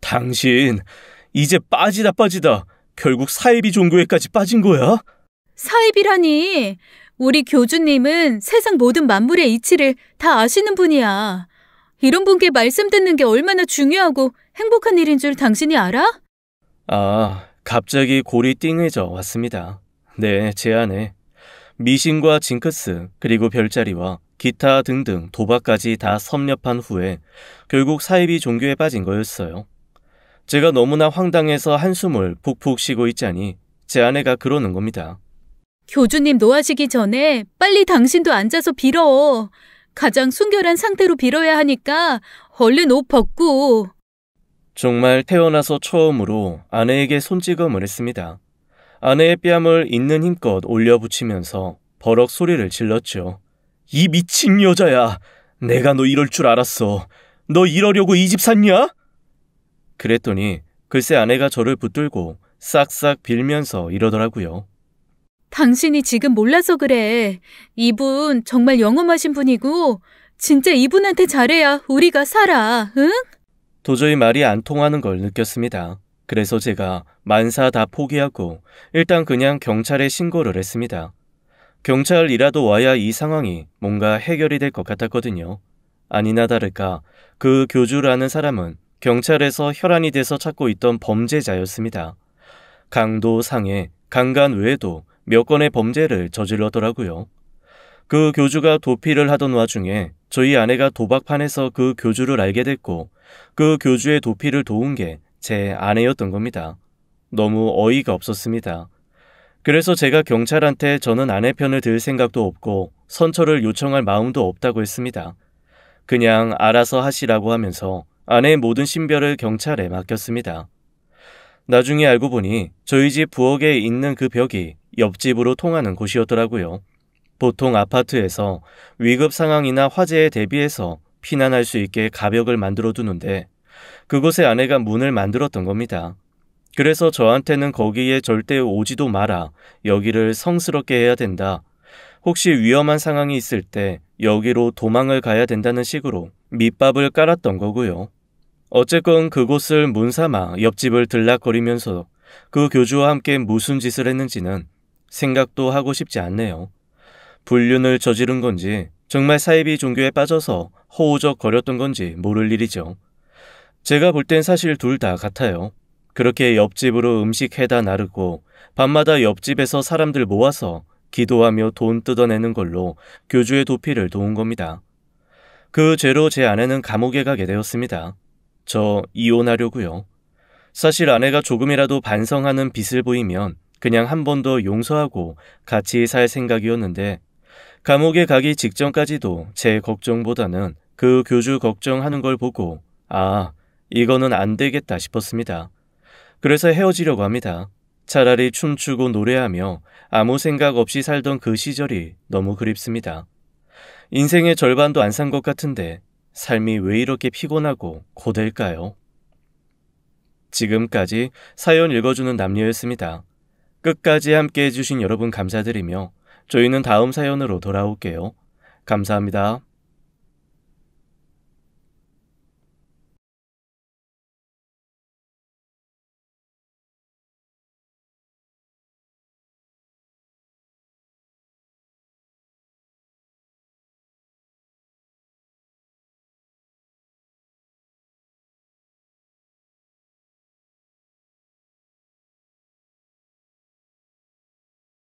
당신 이제 빠지다 결국 사이비 종교에까지 빠진 거야? 사입이라니. 우리 교주님은 세상 모든 만물의 이치를 다 아시는 분이야. 이런 분께 말씀 듣는 게 얼마나 중요하고 행복한 일인 줄 당신이 알아? 아, 갑자기 골이 띵해져 왔습니다. 네, 제 안에 미신과 징크스, 그리고 별자리와 기타 등등 도박까지 다 섭렵한 후에 결국 사이비 종교에 빠진 거였어요. 제가 너무나 황당해서 한숨을 푹푹 쉬고 있자니 제 아내가 그러는 겁니다. 교주님 노하시기 전에 빨리 당신도 앉아서 빌어. 가장 순결한 상태로 빌어야 하니까 얼른 옷 벗고. 정말 태어나서 처음으로 아내에게 손찌검을 했습니다. 아내의 뺨을 있는 힘껏 올려붙이면서 버럭 소리를 질렀죠. 이 미친 여자야! 내가 너 이럴 줄 알았어. 너 이러려고 이 집 샀냐? 그랬더니 글쎄 아내가 저를 붙들고 싹싹 빌면서 이러더라고요. 당신이 지금 몰라서 그래. 이분 정말 영험하신 분이고 진짜 이분한테 잘해야 우리가 살아. 응? 도저히 말이 안 통하는 걸 느꼈습니다. 그래서 제가 만사 다 포기하고 일단 그냥 경찰에 신고를 했습니다. 경찰이라도 와야 이 상황이 뭔가 해결이 될 것 같았거든요. 아니나 다를까 그 교주라는 사람은 경찰에서 혈안이 돼서 찾고 있던 범죄자였습니다. 강도, 상해, 강간 외에도 몇 건의 범죄를 저질렀더라고요. 그 교주가 도피를 하던 와중에 저희 아내가 도박판에서 그 교주를 알게 됐고 그 교주의 도피를 도운 게 제 아내였던 겁니다. 너무 어이가 없었습니다. 그래서 제가 경찰한테 저는 아내 편을 들 생각도 없고 선처를 요청할 마음도 없다고 했습니다. 그냥 알아서 하시라고 하면서 아내의 모든 신별을 경찰에 맡겼습니다. 나중에 알고 보니 저희 집 부엌에 있는 그 벽이 옆집으로 통하는 곳이었더라고요. 보통 아파트에서 위급 상황이나 화재에 대비해서 피난할 수 있게 가벽을 만들어 두는데 그곳에 아내가 문을 만들었던 겁니다. 그래서 저한테는 거기에 절대 오지도 마라. 여기를 성스럽게 해야 된다. 혹시 위험한 상황이 있을 때 여기로 도망을 가야 된다는 식으로 밑밥을 깔았던 거고요. 어쨌건 그곳을 문삼아 옆집을 들락거리면서 그 교주와 함께 무슨 짓을 했는지는 생각도 하고 싶지 않네요. 불륜을 저지른 건지 정말 사이비 종교에 빠져서 허우적거렸던 건지 모를 일이죠. 제가 볼 땐 사실 둘 다 같아요. 그렇게 옆집으로 음식 해다 나르고 밤마다 옆집에서 사람들 모아서 기도하며 돈 뜯어내는 걸로 교주의 도피를 도운 겁니다. 그 죄로 제 아내는 감옥에 가게 되었습니다. 저 이혼하려고요. 사실 아내가 조금이라도 반성하는 빛을 보이면 그냥 한 번 더 용서하고 같이 살 생각이었는데 감옥에 가기 직전까지도 제 걱정보다는 그 교주 걱정하는 걸 보고 이거는 안 되겠다 싶었습니다. 그래서 헤어지려고 합니다. 차라리 춤추고 노래하며 아무 생각 없이 살던 그 시절이 너무 그립습니다. 인생의 절반도 안 산 것 같은데 삶이 왜 이렇게 피곤하고 고될까요? 지금까지 사연 읽어주는 남녀였습니다. 끝까지 함께 해주신 여러분 감사드리며 저희는 다음 사연으로 돌아올게요. 감사합니다.